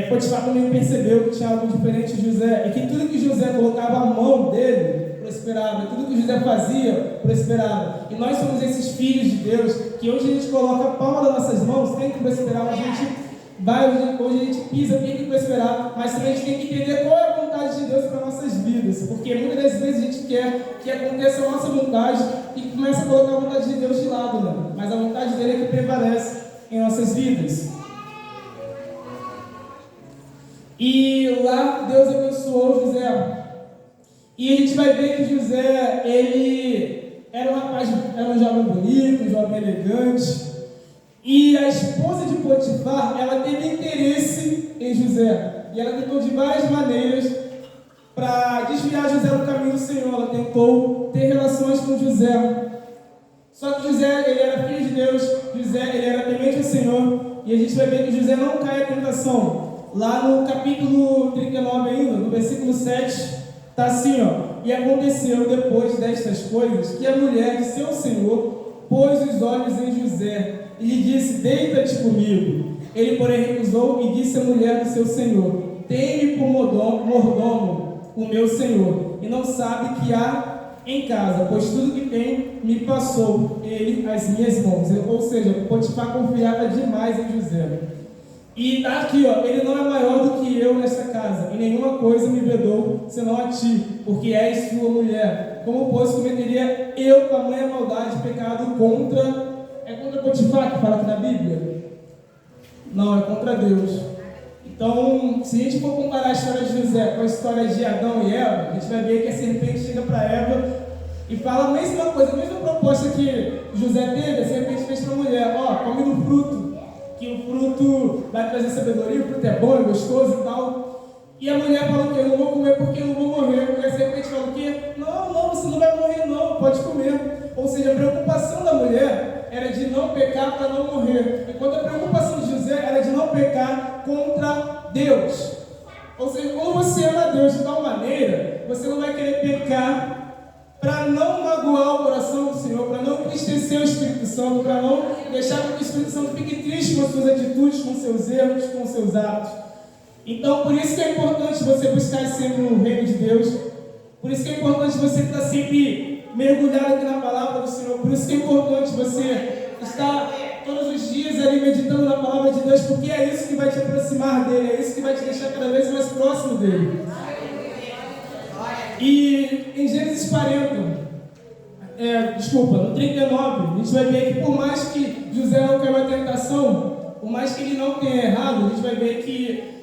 Potifar também percebeu que tinha algo diferente de José, e que tudo que José colocava a mão dele prosperava, e tudo que José fazia prosperava. E nós somos esses filhos de Deus, que hoje a gente coloca a palma das nossas mãos, tem que prosperar, hoje a gente pisa, tem que prosperar, mas também a gente tem que entender qual é a vontade de Deus para nossas vidas, porque muitas das vezes a gente quer que aconteça a nossa vontade e começa a colocar a vontade de Deus de lado, né? Mas a vontade dele é que prevalece em nossas vidas. E lá Deus abençoou José E a gente vai ver que José, ele era um rapaz, era um jovem bonito, um jovem elegante. E a esposa de Potifar, ela teve interesse em José. E ela tentou de várias maneiras para desviar José do caminho do Senhor. Ela tentou ter relações com José. Só que José, ele era filho de Deus. José, ele era temente ao Senhor. E a gente vai ver que José não cai à tentação. Lá no capítulo 39 ainda, no versículo 7, está assim, ó. E aconteceu depois destas coisas que a mulher de seu senhor pôs os olhos em José e lhe disse: deita-te comigo. Ele, porém, recusou e disse à mulher do seu senhor: tem-me por mordomo o meu senhor, e não sabe que há em casa, pois tudo que tem me passou ele às minhas mãos. Ou seja, Potifar confiava demais em José. E está aqui, ó, ele não é maior do que eu nesta casa, e nenhuma coisa me vedou senão a ti, porque és sua mulher. Como, pois, cometeria eu, com a minha maldade, pecado contra... É contra Potifar que fala aqui na Bíblia? Não, é contra Deus. Então, se a gente for comparar a história de José com a história de Adão e Eva, a gente vai ver que a serpente chega para Eva e fala a mesma coisa, a mesma proposta que José teve, a serpente fez para a mulher: ó, come do fruto, que o fruto vai trazer sabedoria, o fruto é bom, é gostoso e tal. E a mulher falou que eu não vou comer porque eu não vou morrer. E a serpente falou que não, você não vai morrer não, pode comer. Ou seja, a preocupação da mulher era de não pecar para não morrer, enquanto a preocupação de José era de não pecar contra Deus. Ou seja, quando você ama Deus de tal maneira, você não vai querer pecar para não magoar o coração do Senhor, para não entristecer o Espírito Santo, para não deixar que o Espírito Santo fique triste com as suas atitudes, com seus erros, com seus atos. Então, por isso que é importante você buscar sempre o reino de Deus, por isso que é importante você estar sempre mergulhado aqui na palavra do Senhor, por isso que é importante você estar todos os dias ali meditando na palavra de Deus, porque é isso que vai te aproximar dele, é isso que vai te deixar cada vez mais próximo dele. E em Gênesis 40, no 39, a gente vai ver que por mais que José não caiu à tentação, por mais que ele não tenha errado, a gente vai ver que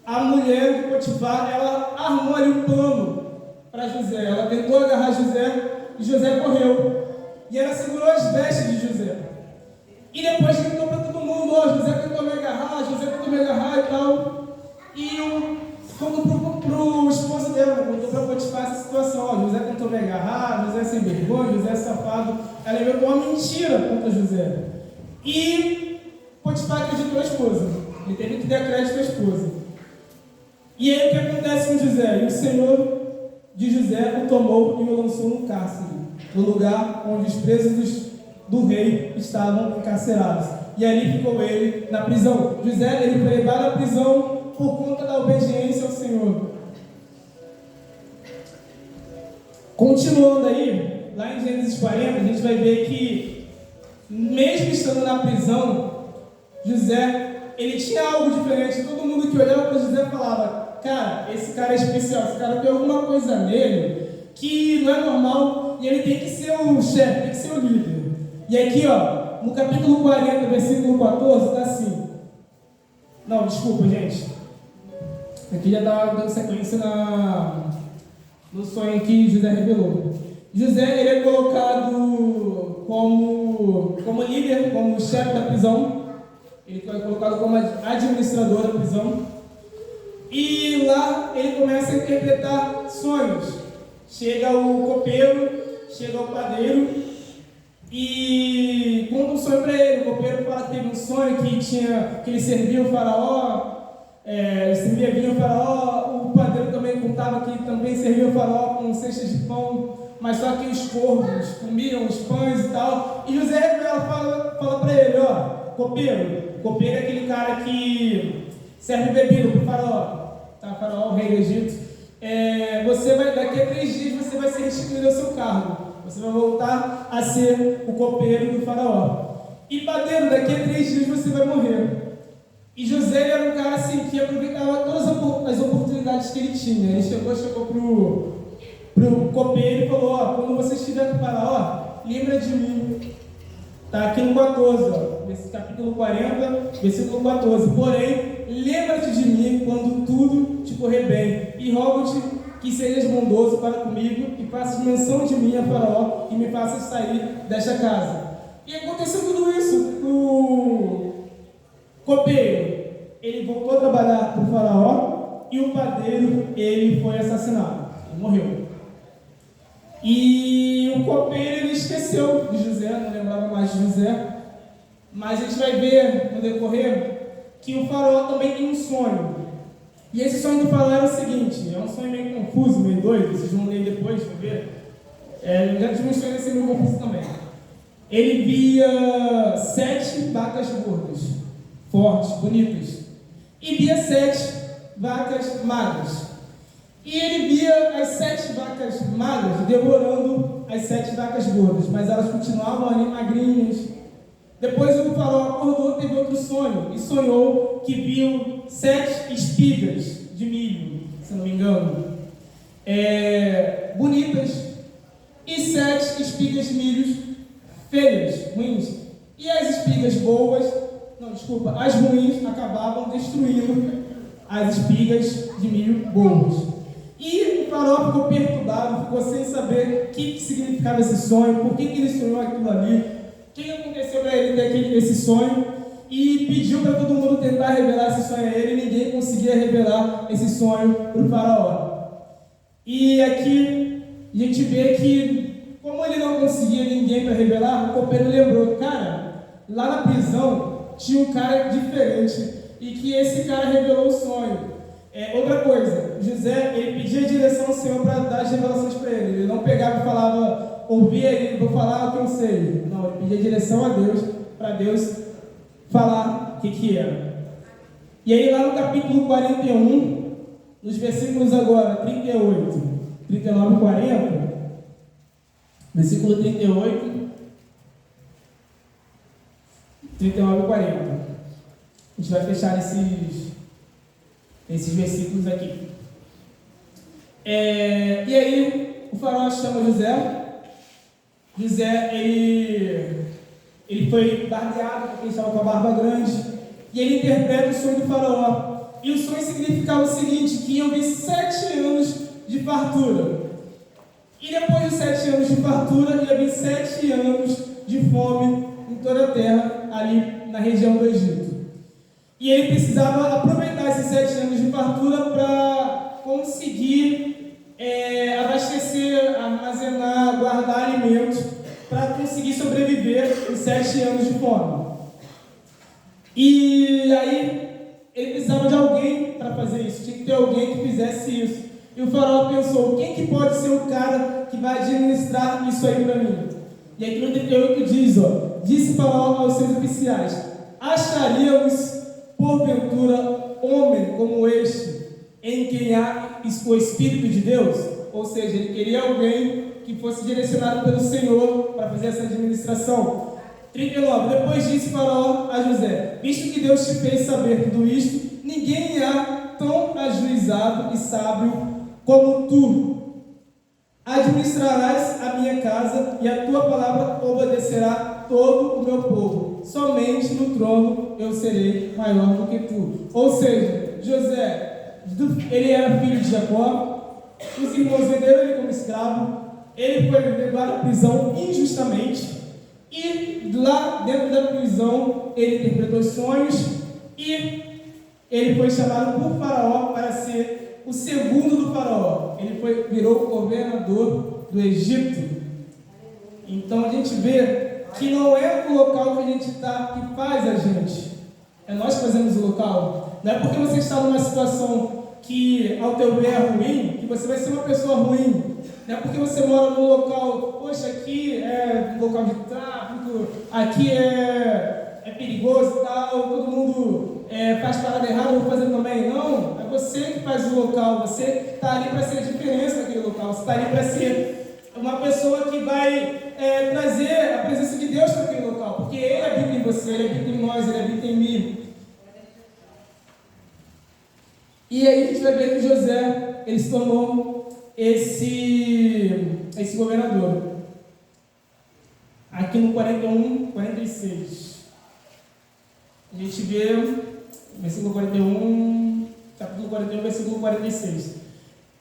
a mulher de Potifar, ela armou ali um plano para José. Ela tentou agarrar José e José correu. E ela segurou as vestes de José. E depois gritou para todo mundo: ó, José tentou me agarrar, José tentou me agarrar e tal. E contou pro esposo dela, contou para Potifar essa situação: ó, José tentou me agarrar, José é sem vergonha, José é safado. Ela inventou uma mentira contra José. E Potifar acreditou na esposa. Ele teve que dar crédito à esposa. E aí o que acontece com José? E o Senhor de José o tomou e o lançou no cárcere, no lugar onde os presos do rei estavam encarcerados. E ali ficou ele na prisão. José, ele foi levado à prisão por conta da obediência ao Senhor. Continuando aí, lá em Gênesis 40, a gente vai ver que, mesmo estando na prisão, José, ele tinha algo diferente. Todo mundo que olhava para José falava: cara, esse cara é especial, esse cara tem alguma coisa nele que não é normal e ele tem que ser o chefe, tem que ser o líder. E aqui, ó, no capítulo 40, versículo 14, está assim. Não, desculpa, gente. Aqui já está dando sequência no sonho que José revelou. José, ele é colocado como líder, como chefe da prisão. Ele foi colocado como administrador da prisão. E lá ele começa a interpretar sonhos. Chega o copeiro, chega o padeiro e conta um sonho para ele. O copeiro fala que teve um sonho que ele servia o faraó, servia vinho ao faraó. O padeiro também contava que também servia o faraó com cestas de pão, mas só que os corvos comiam os pães e tal. E José fala para ele: ó, copeiro é aquele cara que serve bebida para o faraó. Tá, faraó, o rei do Egito. Daqui a 3 dias você vai ser restituído ao seu cargo. Você vai voltar a ser o copeiro do faraó. E padeiro, daqui a 3 dias você vai morrer. E José era um cara assim que aproveitava todas as oportunidades que ele tinha. Ele chegou pro copeiro e falou: ó, quando você estiver com o faraó, lembra de mim. Está aqui no 14, ó, nesse capítulo 40, versículo 14. Porém, lembra-te de mim quando tudo te correr bem, e rogo-te que sejas bondoso para comigo e faças menção de mim a Faraó e me faças sair desta casa. E aconteceu tudo isso. O copeiro, ele voltou a trabalhar para o Faraó e o padeiro, ele foi assassinado. Ele morreu. E o copeiro, ele esqueceu de José, não lembrava mais de José. Mas a gente vai ver no decorrer que o Faraó também tem um sonho. E esse sonho do Faraó era o seguinte, é um sonho meio confuso, meio doido, vocês vão ler depois, vai ver. Eu já tive um sonho desse meio confuso também. Ele via 7 vacas gordas, fortes, bonitas, e via 7 vacas magras. E ele via as 7 vacas magras devorando as 7 vacas gordas, mas elas continuavam ali magrinhas. Depois o Faraó acordou, teve outro sonho, e sonhou que viam 7 espigas de milho, se não me engano, bonitas, e 7 espigas de milho feias, ruins. E as espigas boas, as ruins acabavam destruindo as espigas de milho boas. E o Faraó ficou perturbado, ficou sem saber o que significava esse sonho, por que ele sonhou aquilo ali, o que aconteceu para ele ter esse sonho, e pediu para todo mundo tentar revelar esse sonho a ele, e ninguém conseguia revelar esse sonho para o Faraó. E aqui a gente vê que, como ele não conseguia ninguém para revelar, o copeiro lembrou, cara, lá na prisão tinha um cara diferente, e que esse cara revelou o sonho. Outra coisa, José, ele pedia direção ao Senhor para dar as revelações para ele. Ele não pegava e falava, ouvia ele, vou falar o que eu sei. Não, ele pedia direção a Deus, para Deus falar o que era. E aí lá no capítulo 41, nos versículos agora 38, 39 e 40, versículo 38, 39 e 40. A gente vai fechar esses versículos aqui. E aí o Faraó chama José. José, ele foi barbeado porque ele estava com a barba grande, e ele interpreta o sonho do Faraó. E o sonho significava o seguinte, que iam vir 7 anos de fartura. E depois de 7 anos de fartura, ia vir 7 anos de fome em toda a terra, ali na região do Egito. E ele precisava aproveitar esses 7 anos de fartura para conseguir abastecer, armazenar, guardar alimentos para conseguir sobreviver os 7 anos de fome. E aí ele precisava de alguém para fazer isso, tinha que ter alguém que fizesse isso. E o Faraó pensou, quem que pode ser o cara que vai administrar isso aí para mim? E aqui no 38 diz, disse Faraó aos seus oficiais, acharíamos porventura homem como este, em quem há o Espírito de Deus? Ou seja, ele queria alguém que fosse direcionado pelo Senhor para fazer essa administração. 39. Depois disse Faraó a José, visto que Deus te fez saber tudo isto, ninguém há tão ajuizado e sábio como tu. Administrarás a minha casa e a tua palavra obedecerá todo o meu povo. Somente no trono eu serei maior do que tu. Ou seja, José, ele era filho de Jacó, os irmãos venderam ele como escravo, ele foi levado à prisão injustamente, e lá dentro da prisão ele interpretou sonhos, e ele foi chamado por Faraó para ser o segundo do Faraó. Ele virou governador do Egito. Então a gente vê que não é o local que a gente está que faz a gente, é nós que fazemos o local. Não é porque você está numa situação que ao teu ver é ruim, que você vai ser uma pessoa ruim. Não é porque você mora num local, poxa, aqui é um local de tráfico, aqui é perigoso e tal, todo mundo faz parada errada, eu vou fazer também. Não, é você que faz o local, você está ali para ser a diferença naquele local, você está ali para ser uma pessoa que vai trazer a presença de Deus para aquele local, porque Ele habita em você, Ele habita em nós, Ele habita em mim. E aí a gente vai ver que José, ele se tornou esse governador. Aqui no 41, 46. A gente vê versículo 41, capítulo 41, versículo 46.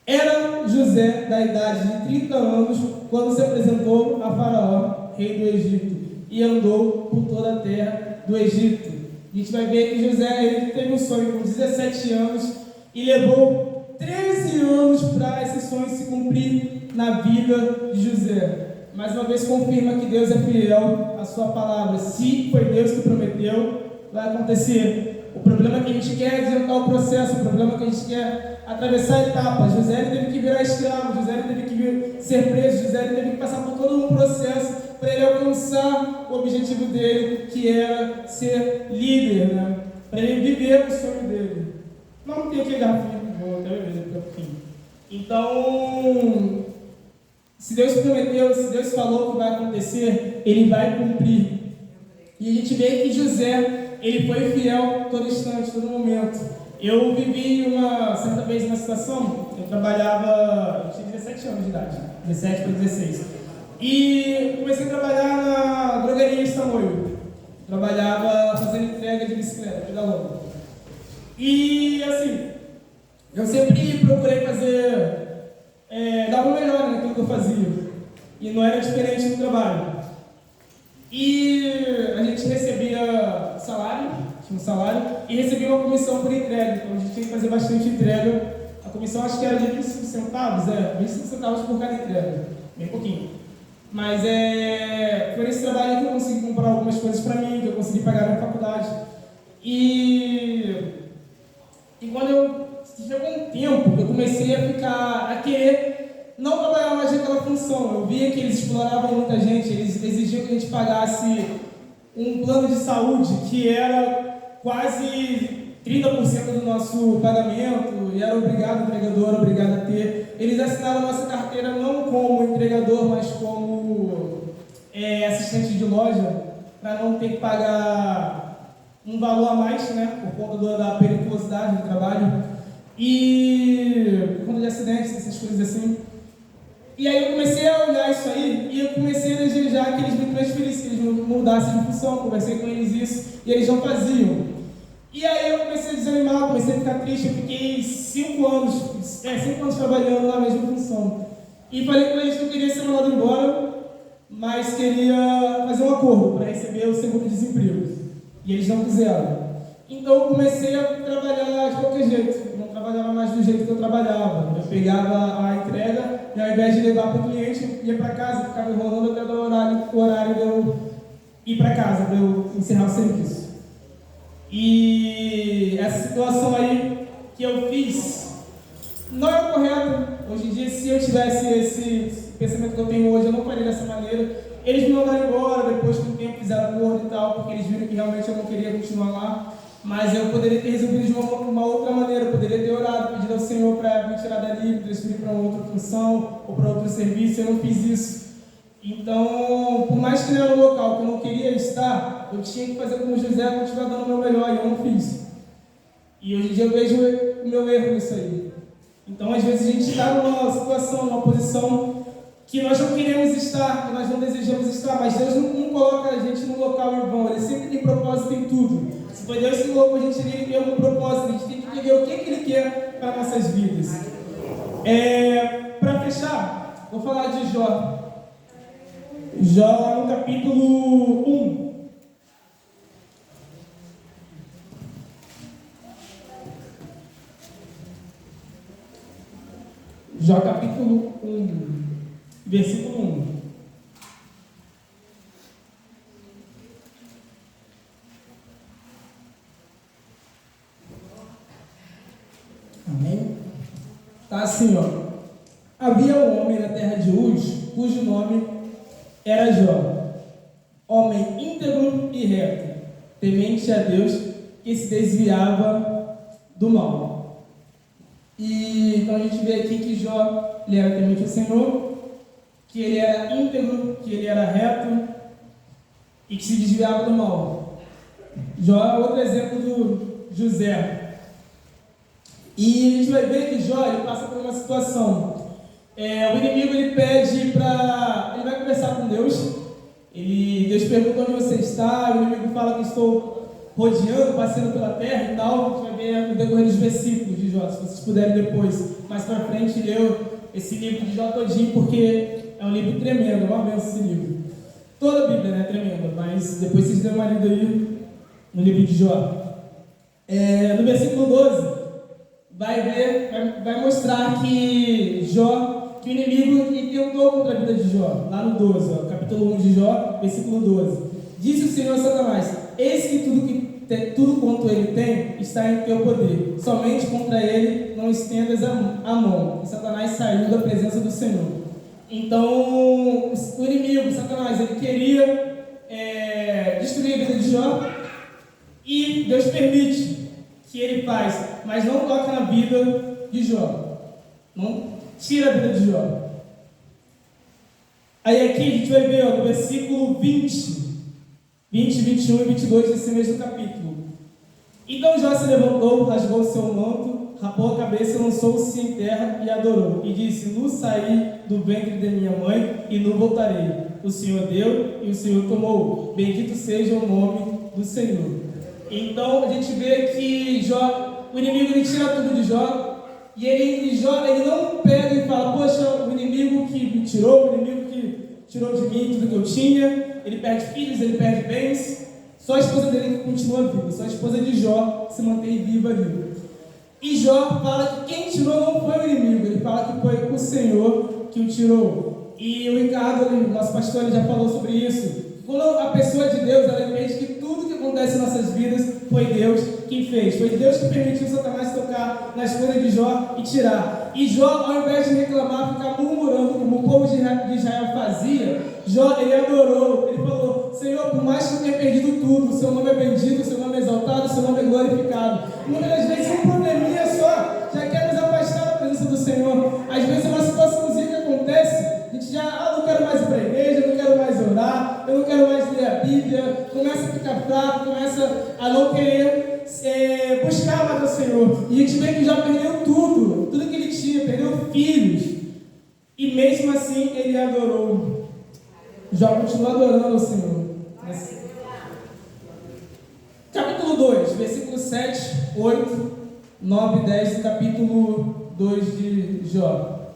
Era José da idade de 30 anos quando se apresentou a Faraó, rei do Egito, e andou por toda a terra do Egito. A gente vai ver que José ele teve um sonho com 17 anos e levou 13 anos para esse sonho se cumprir na vida de José. Mais uma vez confirma que Deus é fiel à sua palavra. Se foi Deus que prometeu, vai acontecer. O problema é que a gente quer adiantar o processo, o problema é que a gente quer atravessar etapas. José teve que virar escravo, José teve que ser preso, José teve que passar por todo um processo para ele alcançar o objetivo dele, que era ser líder, né? Para ele viver o sonho dele. Não tem que garfinho, vou até beber daqui a pouquinho. Então, se Deus prometeu, se Deus falou que vai acontecer, Ele vai cumprir. E a gente vê que José, ele foi fiel todo instante, todo momento. Eu vivi certa vez uma situação, eu tinha 17 anos de idade, 17 para 16. E comecei a trabalhar na drogaria de Tamoio. Trabalhava fazendo entrega de bicicleta, pedalando. E assim, eu sempre procurei dar o melhor naquilo que eu fazia. E não era diferente no trabalho. E a gente recebia salário, tinha um salário, e recebia uma comissão por entrega. Então a gente tinha que fazer bastante entrega. A comissão acho que era de 25 centavos, 25 centavos por cada entrega, bem pouquinho. Mas foi nesse trabalho que eu consegui comprar algumas coisas para mim, que eu consegui pagar a minha faculdade. E quando chegou um tempo que eu comecei a querer não trabalhar mais naquela função. Eu via que eles exploravam muita gente, eles exigiam que a gente pagasse um plano de saúde que era quase 30% do nosso pagamento, e era o entregador obrigado a ter. Eles assinaram a nossa carteira não como entregador, mas como assistente de loja, para não ter que pagar um valor a mais, né, por conta da periculosidade do trabalho e por conta de acidentes, essas coisas assim. E aí eu comecei a olhar isso aí e eu comecei a desejar que eles me transferissem, que eles me mudassem de função. Conversei com eles isso e eles não faziam. E aí eu comecei a desanimar, comecei a ficar triste. Eu fiquei 5 anos trabalhando na mesma função. E falei com eles que eu queria ser mandado embora, mas queria fazer um acordo para receber o seguro-desemprego. E eles não quiseram. Então eu comecei a trabalhar de qualquer jeito. Eu não trabalhava mais do jeito que eu trabalhava. Eu pegava a entrega e ao invés de levar para o cliente, eu ia para casa, ficava enrolando até o horário de eu ir para casa, para eu encerrar o serviço. E essa situação aí que eu fiz não é correta. Hoje em dia, se eu tivesse esse pensamento que eu tenho hoje, eu não faria dessa maneira. Eles me mandaram embora, depois com o tempo fizeram acordo e tal, porque eles viram que realmente eu não queria continuar lá. Mas eu poderia ter resolvido de uma outra maneira, eu poderia ter orado, pedido ao Senhor para me tirar dali, me transferir para outra função ou para outro serviço. Eu não fiz isso. Então, por mais que não era um local que eu não queria estar, eu tinha que fazer como José, continuar dando o meu melhor, e eu não fiz. E hoje em dia eu vejo o meu erro nisso aí. Então, às vezes a gente está numa situação, numa posição que nós não queremos estar, que nós não desejamos estar, mas Deus não coloca a gente num local em vão, Ele sempre tem propósito em tudo. Se foi Deus que colocou a gente ali, Ele tem algum propósito, a gente tem que entender o que Ele quer para nossas vidas. Para fechar, vou falar de Jó. Jó no capítulo 1. Jó capítulo 1, versículo 1. Amém? Tá assim, ó. Havia um homem na terra de Uz, cujo nome era Jó, homem íntegro e reto, temente a Deus, que se desviava do mal. E então a gente vê aqui que Jó, ele era temente ao Senhor, que ele era íntegro, que ele era reto e que se desviava do mal. Jó é outro exemplo do José. E a gente vai ver que Jó, ele passa por uma situação. O inimigo, ele pede para... Ele vai conversar com Deus. Deus pergunta onde você está. O inimigo fala que estou rodeando, passando pela terra e tal. A gente vai ver no decorrer dos versículos de Jó. Se vocês puderem depois, mais pra frente, ler esse livro de Jó todinho, porque é um livro tremendo, uma benção esse livro. Toda a Bíblia, né, é tremenda, mas depois vocês dêem uma lida aí no livro de Jó. No versículo 12, vai mostrar que o inimigo tentou contra a vida de Jó, lá no 12, capítulo 1 de Jó, versículo 12. Disse o Senhor a Satanás: eis que tudo quanto ele tem está em teu poder, somente contra ele não estendas a mão. E Satanás saiu da presença do Senhor. Então, o inimigo, Satanás, ele queria destruir a vida de Jó, e Deus permite que ele faz, mas não toca na vida de Jó, não tira a vida de Jó. Aí aqui a gente vai ver, no versículo 20, 21 e 22 desse mesmo capítulo. Então Jó se levantou, rasgou o seu manto, rapou a cabeça, lançou-se em terra e adorou, e disse: nu saí do ventre de minha mãe e nu voltarei. O Senhor deu e o Senhor tomou, bendito seja o nome do Senhor. Então a gente vê que Jó, o inimigo, ele tira tudo de Jó, e Jó não pega e fala: poxa, o inimigo que me tirou, o inimigo que tirou de mim tudo que eu tinha, ele perde filhos, ele perde bens. Só a esposa dele que continua viva, só a esposa de Jó se mantém viva ali. E Jó fala que quem tirou não foi o inimigo, ele fala que foi o Senhor que o tirou. E o Ricardo, nosso pastor, ele já falou sobre isso. Quando a pessoa de Deus, ela entende que tudo que acontece em nossas vidas foi Deus quem fez. Foi Deus que permitiu Satanás tocar nas coisas de Jó e tirar. E Jó, ao invés de reclamar, ficar murmurando como o povo de Israel fazia, Jó, ele adorou. Ele falou: Senhor, por mais que eu tenha perdido tudo, o seu nome é bendito, o seu nome é exaltado, o seu nome é glorificado. Muitas das vezes um probleminha só já quer nos afastar da presença do Senhor. Às vezes uma situaçãozinha que acontece, a gente já, não quero mais ir para a igreja, não quero mais orar, eu não quero mais ler a Bíblia, começa a ficar fraco, começa a não querer buscar mais o Senhor. E a gente vê que já perdeu tudo que ele tinha, perdeu filhos, e mesmo assim ele adorou. Jó continua adorando o Senhor. Capítulo 2, versículo 7, 8, 9 e 10 do capítulo 2 de Jó.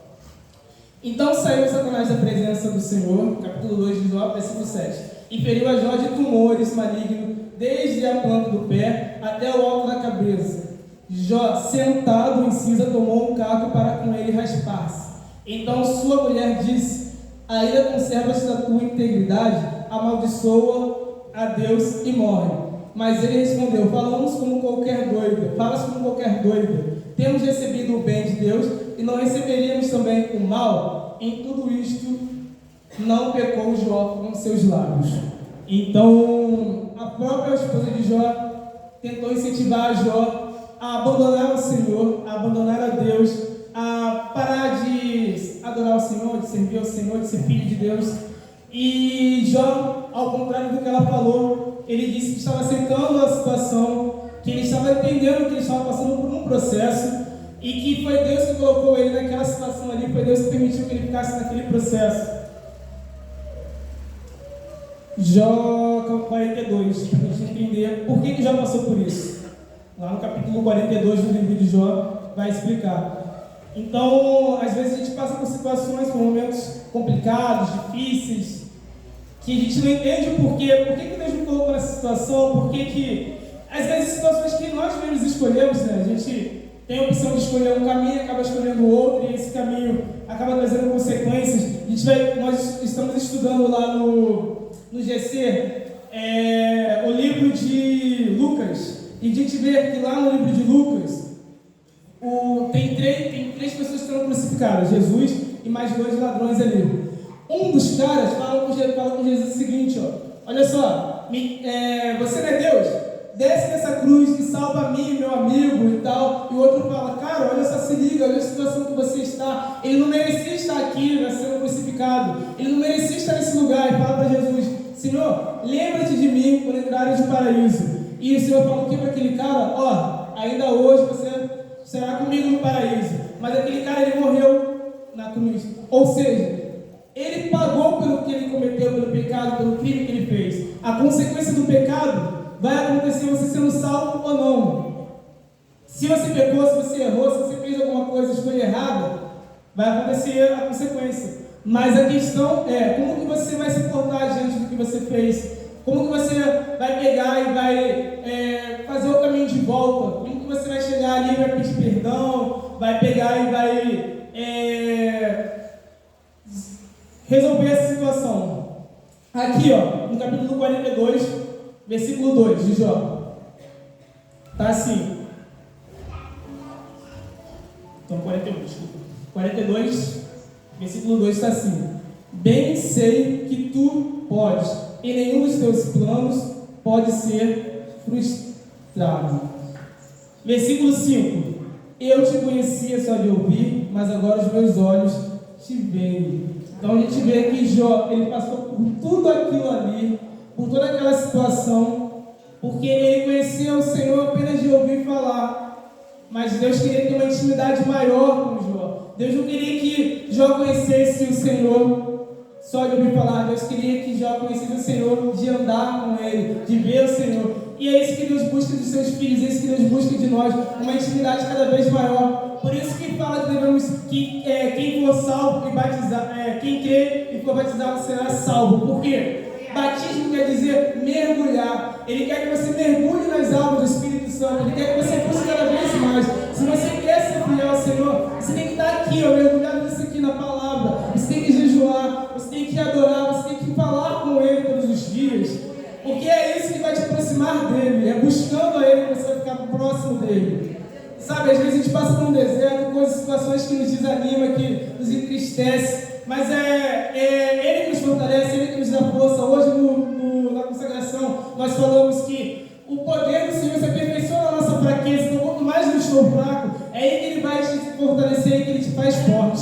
Então saiu Satanás da presença do Senhor, capítulo 2 de Jó, versículo 7, e feriu a Jó de tumores malignos, desde a planta do pé até o alto da cabeça. Jó, sentado em cinza, tomou um caco para com ele raspar-se. Então sua mulher disse: ainda conservas a tua integridade? Amaldiçoa a Deus e morre. Mas ele respondeu: falas como qualquer doida. Temos recebido o bem de Deus e não receberíamos também o mal? Em tudo isto não pecou Jó com seus lábios. Então a própria esposa de Jó tentou incentivar a Jó a abandonar o Senhor, a abandonar a Deus, a parar de adorar o Senhor, de servir ao Senhor, de ser filho de Deus. E Jó, ao contrário do que ela falou, ele disse que estava aceitando a situação, que ele estava entendendo que ele estava passando por um processo, e que foi Deus que colocou ele naquela situação ali, foi Deus que permitiu que ele ficasse naquele processo. Jó 42, para a gente entender por que Jó passou por isso. Lá no capítulo 42 do livro de Jó vai explicar. Então, às vezes a gente passa por situações, por momentos complicados, difíceis, que a gente não entende o porquê. Por que Deus me colocou nessa situação? Por que às vezes situações que nós mesmos escolhemos, né? A gente tem a opção de escolher um caminho, acaba escolhendo o outro, e esse caminho acaba trazendo consequências. Nós estamos estudando lá no GC o livro de Lucas, e a gente vê que lá no livro de Lucas tem três pessoas que foram crucificadas: Jesus e mais 2 ladrões ali. Um dos caras fala com Jesus o seguinte: olha só, você não é Deus? Desce dessa cruz e salva a mim, meu amigo e tal. E o outro fala: cara, olha só, se liga, olha a situação que você está. Ele não merecia estar aqui, sendo crucificado. Ele não merecia estar nesse lugar. E fala para Jesus: Senhor, lembra-te de mim quando entrares no paraíso. E o Senhor fala o que para aquele cara? Ainda hoje você será comigo no paraíso. Mas aquele cara, ele morreu na cruz. Ou seja, ele pagou pelo que ele cometeu, pelo pecado, pelo crime que ele fez. A consequência do pecado vai acontecer você sendo salvo ou não. Se você pecou, se você errou, se você fez alguma coisa, escolha errada, vai acontecer a consequência. Mas a questão é, como que você vai se portar diante do que você fez? Como que você vai pegar e vai fazer o caminho de volta? Como que você vai chegar ali e vai pedir perdão? Vai pegar e vai resolver essa situação? Aqui, ó, no capítulo 42, versículo 2 de Jó. Tá assim. Então, 41, desculpa. 42, versículo 2 está assim: bem sei que tu podes, e nenhum dos teus planos pode ser frustrado. Versículo 5: eu te conhecia só de ouvir, mas agora os meus olhos te veem. Então a gente vê que Jó, ele passou por tudo aquilo ali, por toda aquela situação, porque ele conheceu o Senhor apenas de ouvir falar. Mas Deus queria ter uma intimidade maior com Jó. Deus não queria que Jó conhecesse o Senhor só de ouvir falar. Deus queria que Jó conhecesse o Senhor de andar com Ele, de ver o Senhor. E é isso que Deus busca dos seus filhos, é isso que Deus busca de nós, uma intimidade cada vez maior. Por isso que fala que devemos, que quem for salvo e batizar, quem crê e for batizado será salvo. Por quê? Batismo quer dizer mergulhar. Ele quer que você mergulhe nas águas do Espírito Santo. Ele quer que você busque cada vez mais. Se você quer ser fiel ao Senhor, você tem que estar aqui, ó, mergulhado nisso aqui na palavra. Você tem que jejuar, você tem que adorar, você tem que falar com Ele todos os dias. Porque é isso que vai te aproximar dEle. É buscando a Ele que você vai ficar próximo dEle. Sabe, às vezes a gente passa por um deserto, coisas, situações que nos desanimam, que nos entristecem. Mas Ele que nos fortalece, Ele que nos dá força. Hoje na consagração nós falamos que o poder do Senhor se aperfeiçoa na nossa fraqueza. Então quanto mais eu estou fraco, é aí que Ele vai te fortalecer, é aí que Ele te faz forte.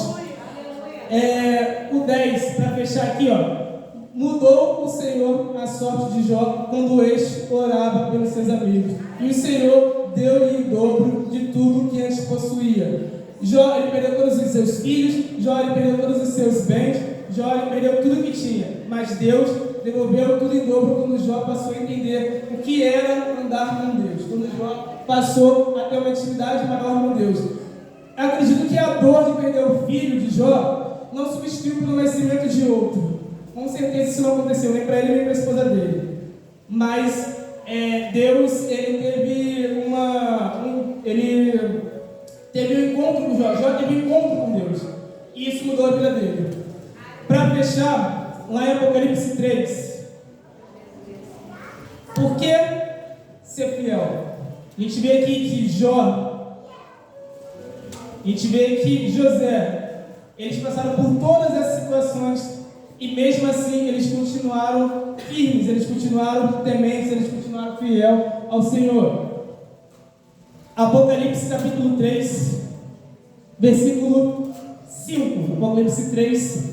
O 10, para fechar aqui, ó. Mudou o Senhor a sorte de Jó quando este orava pelos seus amigos. E o Senhor deu-lhe o dobro de tudo que antes possuía. Jó, ele perdeu todos os seus filhos, Jó, ele perdeu todos os seus bens, Jó, ele perdeu tudo que tinha. Mas Deus devolveu tudo em dobro quando Jó passou a entender o que era andar com Deus. Quando Jó passou a ter uma intimidade maior com Deus. Acredito que a dor de perder o filho de Jó não substituiu pelo nascimento de outro. Com certeza isso não aconteceu nem para ele nem para a esposa dele. Mas Deus, ele teve um encontro com Jó. Jó teve um encontro com Deus. E isso mudou a vida dele. Para fechar, lá em Apocalipse 3. Por que ser fiel? A gente vê aqui que José, eles passaram por todas essas situações e mesmo assim eles continuaram firmes, eles continuaram tementes, eles continuaram fiel ao Senhor. Apocalipse capítulo 3, versículo 5. Apocalipse 3,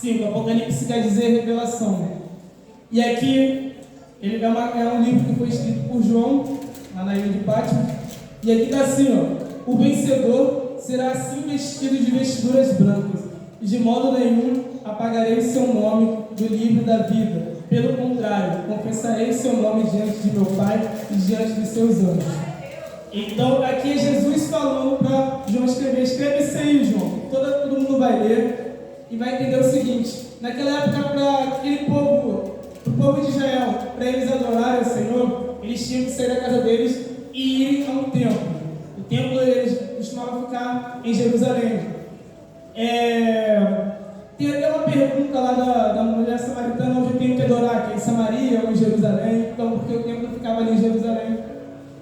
5. Apocalipse quer dizer revelação. E aqui é um livro que foi escrito por João, lá na ilha de Pátmos. E aqui está assim, ó: o vencedor será assim vestido de vestiduras brancas, e de modo nenhum apagarei seu nome do livro da vida. Pelo contrário, confessarei seu nome diante de meu Pai e diante de seus anjos. Então, aqui é Jesus falando para João escrever. Escreve isso aí, João. Todo mundo vai ler e vai entender o seguinte: naquela época, para aquele povo, o povo de Israel, para eles adorarem o Senhor, eles tinham que sair da casa deles e ir a um templo. O templo eles costumavam ficar em Jerusalém. Tem até uma pergunta lá da mulher samaritana: onde eu tenho que adorar, que é em Samaria ou em Jerusalém? Então, porque o templo ficava ali em Jerusalém,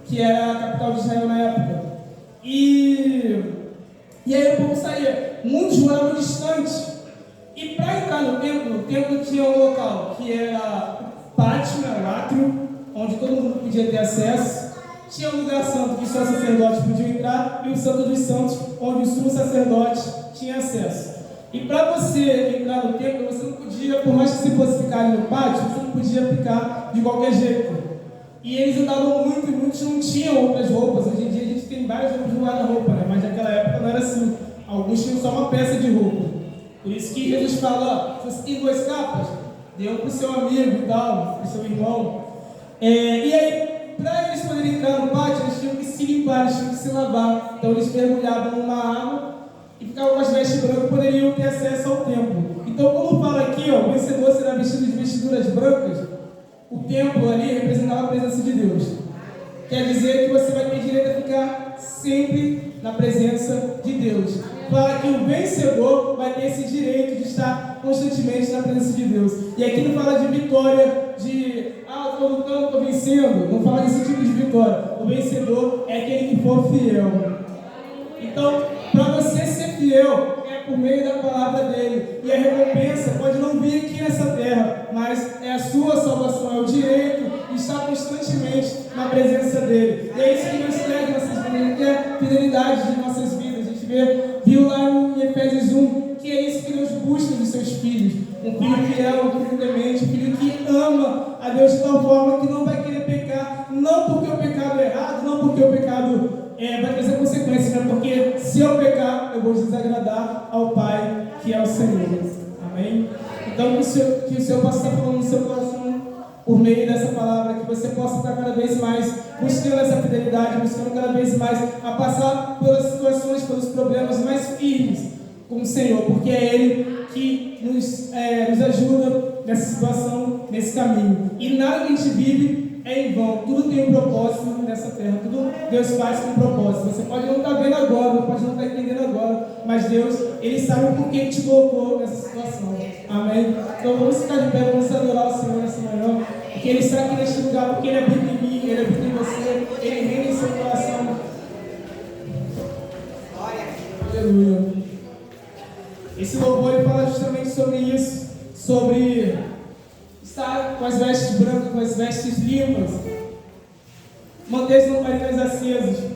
que era a capital de Israel na época. E aí o povo saía, muitos moravam distante. E para entrar no templo, o templo tinha um local que era o pátio, o átrio, onde todo mundo podia ter acesso. Tinha um lugar santo que só os sacerdotes podiam entrar, e o Santo dos Santos, onde o sumo sacerdote tinha acesso. E para você entrar no templo, você não podia, por mais que você fosse ficar ali no pátio, você não podia ficar de qualquer jeito. E eles andavam muito, e muitos não tinham outras roupas. Hoje em dia a gente tem várias roupas no guarda-roupa, né? Mas naquela época não era assim. Alguns tinham só uma peça de roupa. Por isso que Jesus fala: ó, se você tem 2 capas, dê uma para o seu amigo e tal, para o seu irmão. E aí, para eles poderem entrar no pátio, eles tinham que se limpar, eles tinham que se lavar. Então eles mergulhavam numa água e ficavam com as vestes brancas, poderiam ter acesso ao templo. Então, como fala aqui, ó, o vencedor será vestido de vestiduras brancas, o templo ali representava a presença de Deus. Quer dizer que você vai ter direito a ficar sempre na presença de Deus. Fala que o vencedor vai ter esse direito de estar constantemente na presença de Deus. E aqui não fala de vitória, de estou lutando, estou vencendo. Não fala desse tipo de vitória. O vencedor é aquele que for fiel. Então, para você ser fiel, é por meio da palavra dele. E a recompensa pode não vir aqui nessa terra, mas é a sua salvação, é o direito de estar constantemente na presença dele. E é isso que Deus quer de nossas vidas, Ele quer fidelidade de nossas vidas. A gente viu lá em Efésios 1, que é isso que Deus busca dos seus filhos. Um filho fiel, um filho temente, um filho que ama a Deus de tal forma que não vai querer pecar, não porque o pecado é errado, não porque o pecado vai trazer consequências, né? Porque se eu pecar, eu vou desagradar ao Pai, que é o Senhor. Amém? Então, que o Senhor possa estar falando no seu coração, por meio dessa palavra, que você possa estar cada vez mais buscando essa fidelidade, buscando cada vez mais a passar pelas situações, pelos problemas mais firmes com o Senhor, porque é Ele que nos ajuda nessa situação, nesse caminho. E nada que a gente vive é em vão, tudo tem um propósito nessa terra, tudo Deus faz com um propósito. Você pode não estar vendo agora, pode não estar entendendo agora, mas Deus, Ele sabe o porquê Ele te colocou nessa situação. Amém? Então vamos ficar de pé, vamos adorar o Senhor nessa manhã, porque Ele está aqui neste lugar, porque Ele habita em mim, Ele habita em você, Ele reina em seu coração. Aleluia. Esse louvor ele fala justamente sobre isso, sobre estar com as vestes brancas, com as vestes limpas, manter as lamparinas acesas.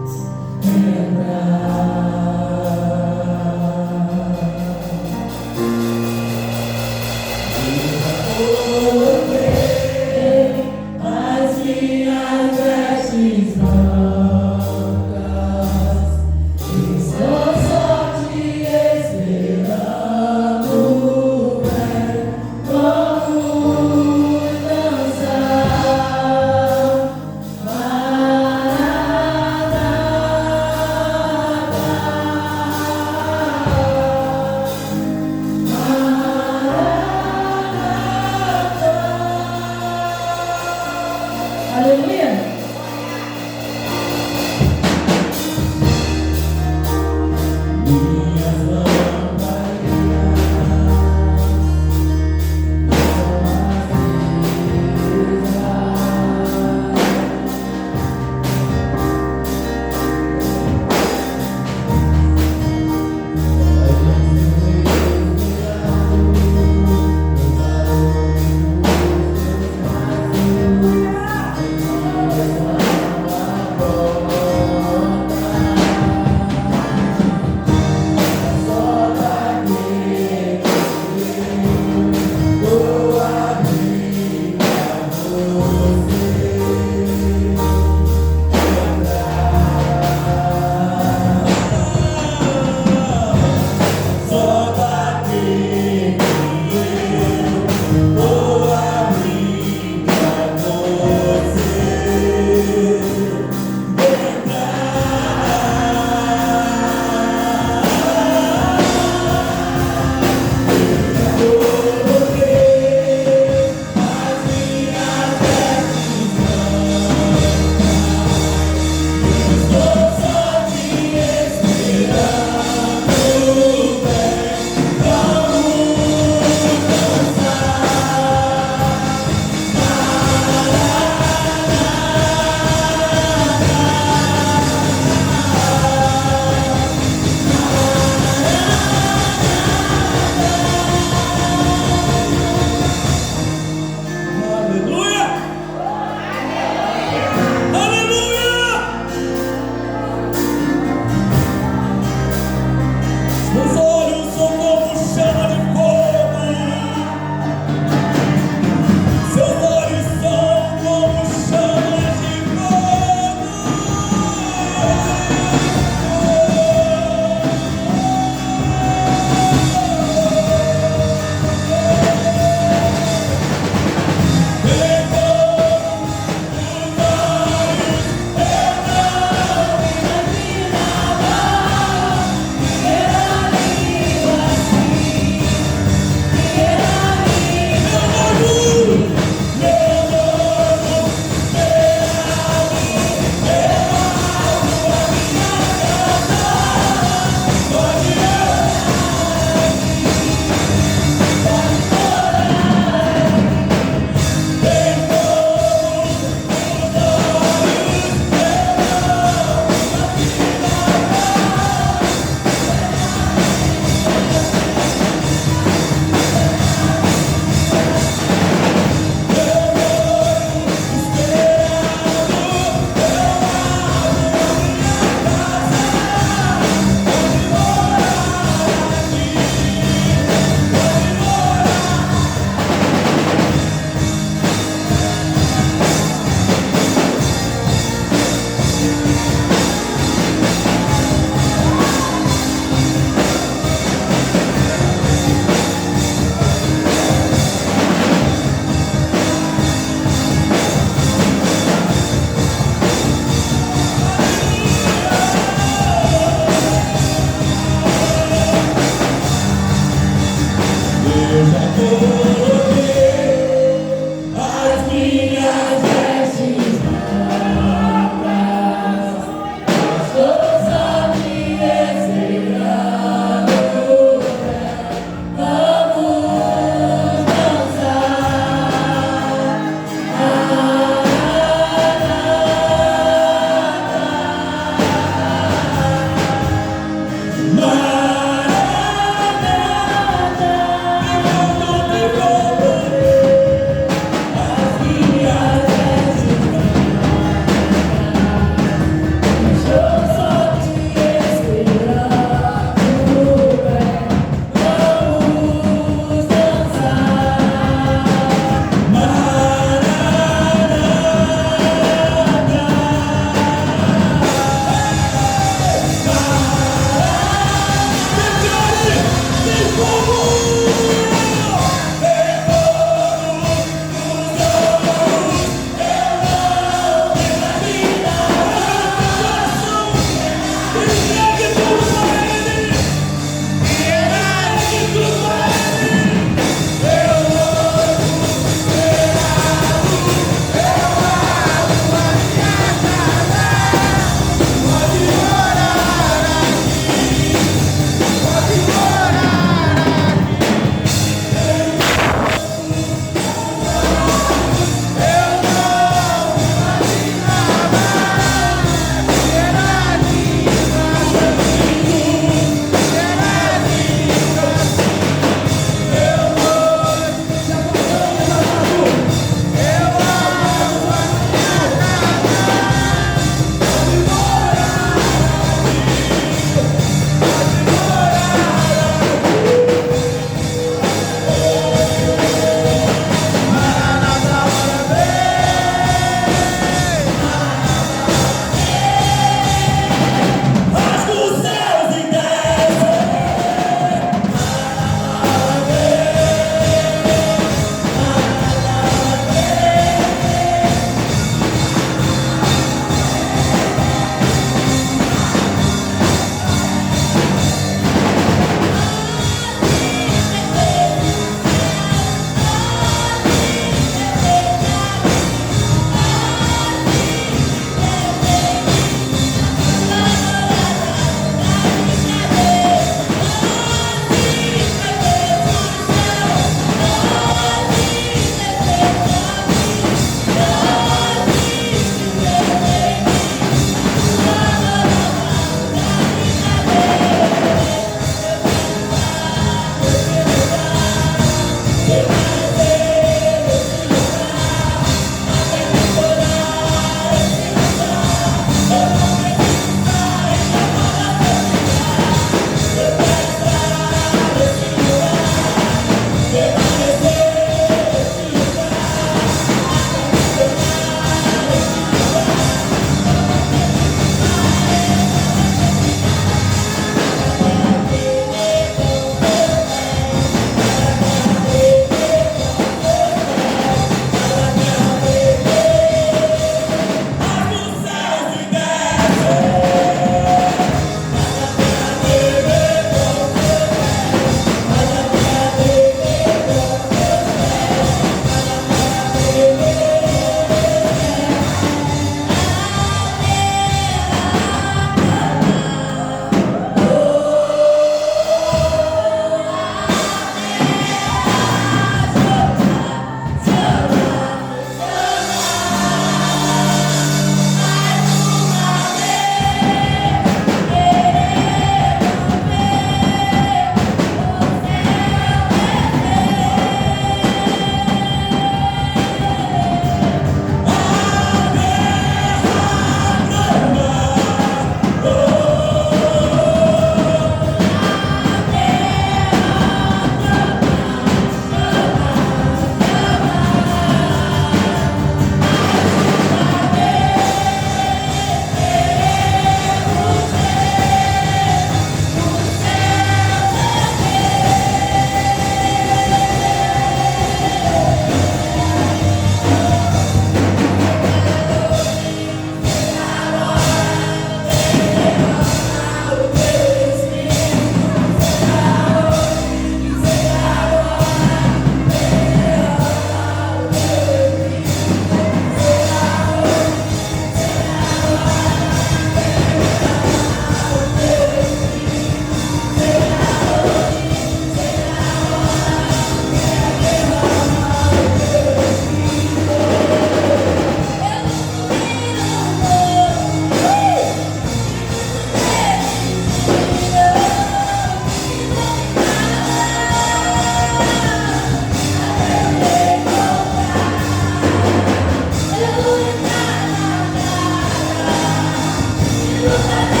Glória,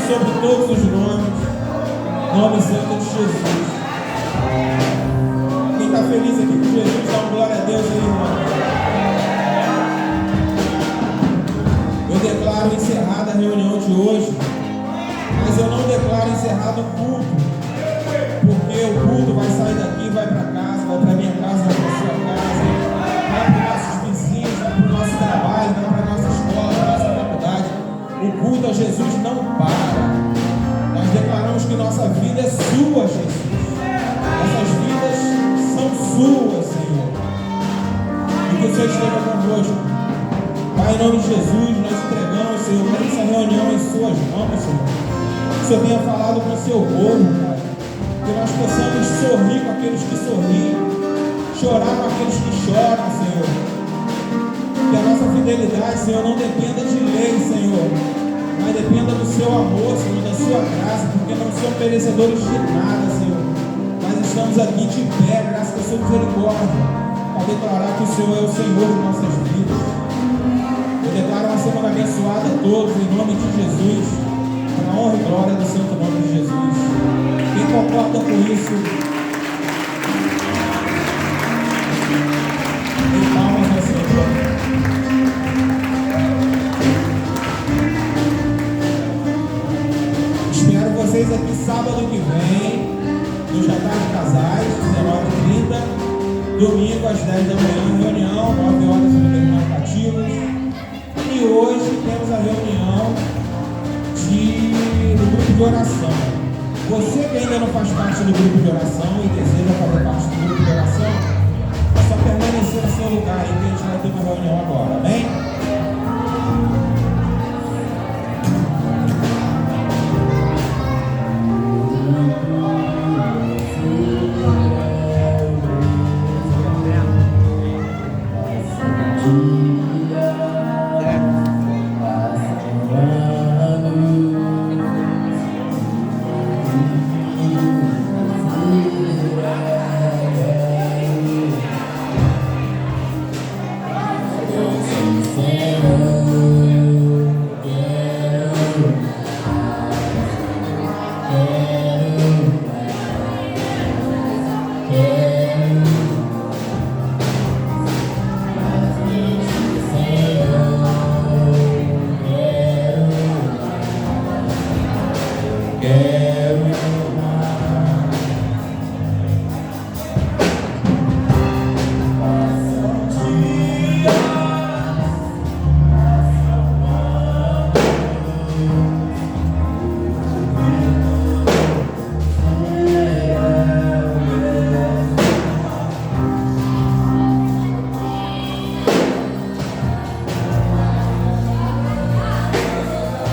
Sobre todos os nomes, nome santo de Jesus. Quem está feliz aqui com Jesus, dá uma glória a Deus aí, irmão. Eu declaro encerrada a reunião de hoje, mas eu não declaro encerrado o culto, porque o culto vai sair daqui, vai para casa, vai para minha casa, vai para sua casa, vai para os nossos vizinhos, vai para o nosso trabalho, vai para a nossa escola, para a nossa faculdade. O culto a Jesus não para. Nós declaramos que nossa vida é sua, Jesus. Nossas vidas são suas, Senhor. E que o Senhor esteja convosco. Pai, em nome de Jesus, nós entregamos, Senhor, essa reunião em suas mãos, Senhor. Que o Senhor tenha falado com o seu povo, Pai. Que nós possamos sorrir com aqueles que sorriem, chorar com aqueles que choram, Senhor. Que a nossa fidelidade, Senhor, não dependa de lei, Senhor, mas dependa do seu amor, Senhor, da sua graça, porque não somos merecedores de nada, Senhor, mas estamos aqui de pé, graças à sua misericórdia, para declarar que o Senhor é o Senhor de nossas vidas. Eu declaro uma semana abençoada a todos, em nome de Jesus, para a honra e glória do santo nome de Jesus. Quem concorda com isso, dê palmas ao Senhor. Espero vocês aqui sábado que vem, no jantar de casais, 19h30, domingo às 10 da manhã, reunião, 9 horas no terminal Cativos. E hoje temos a reunião do grupo de oração. Você que ainda não faz parte do grupo de oração e deseja fazer parte do grupo de oração, é só permanecer no seu lugar aí que a gente vai ter uma reunião agora, amém? Yeah.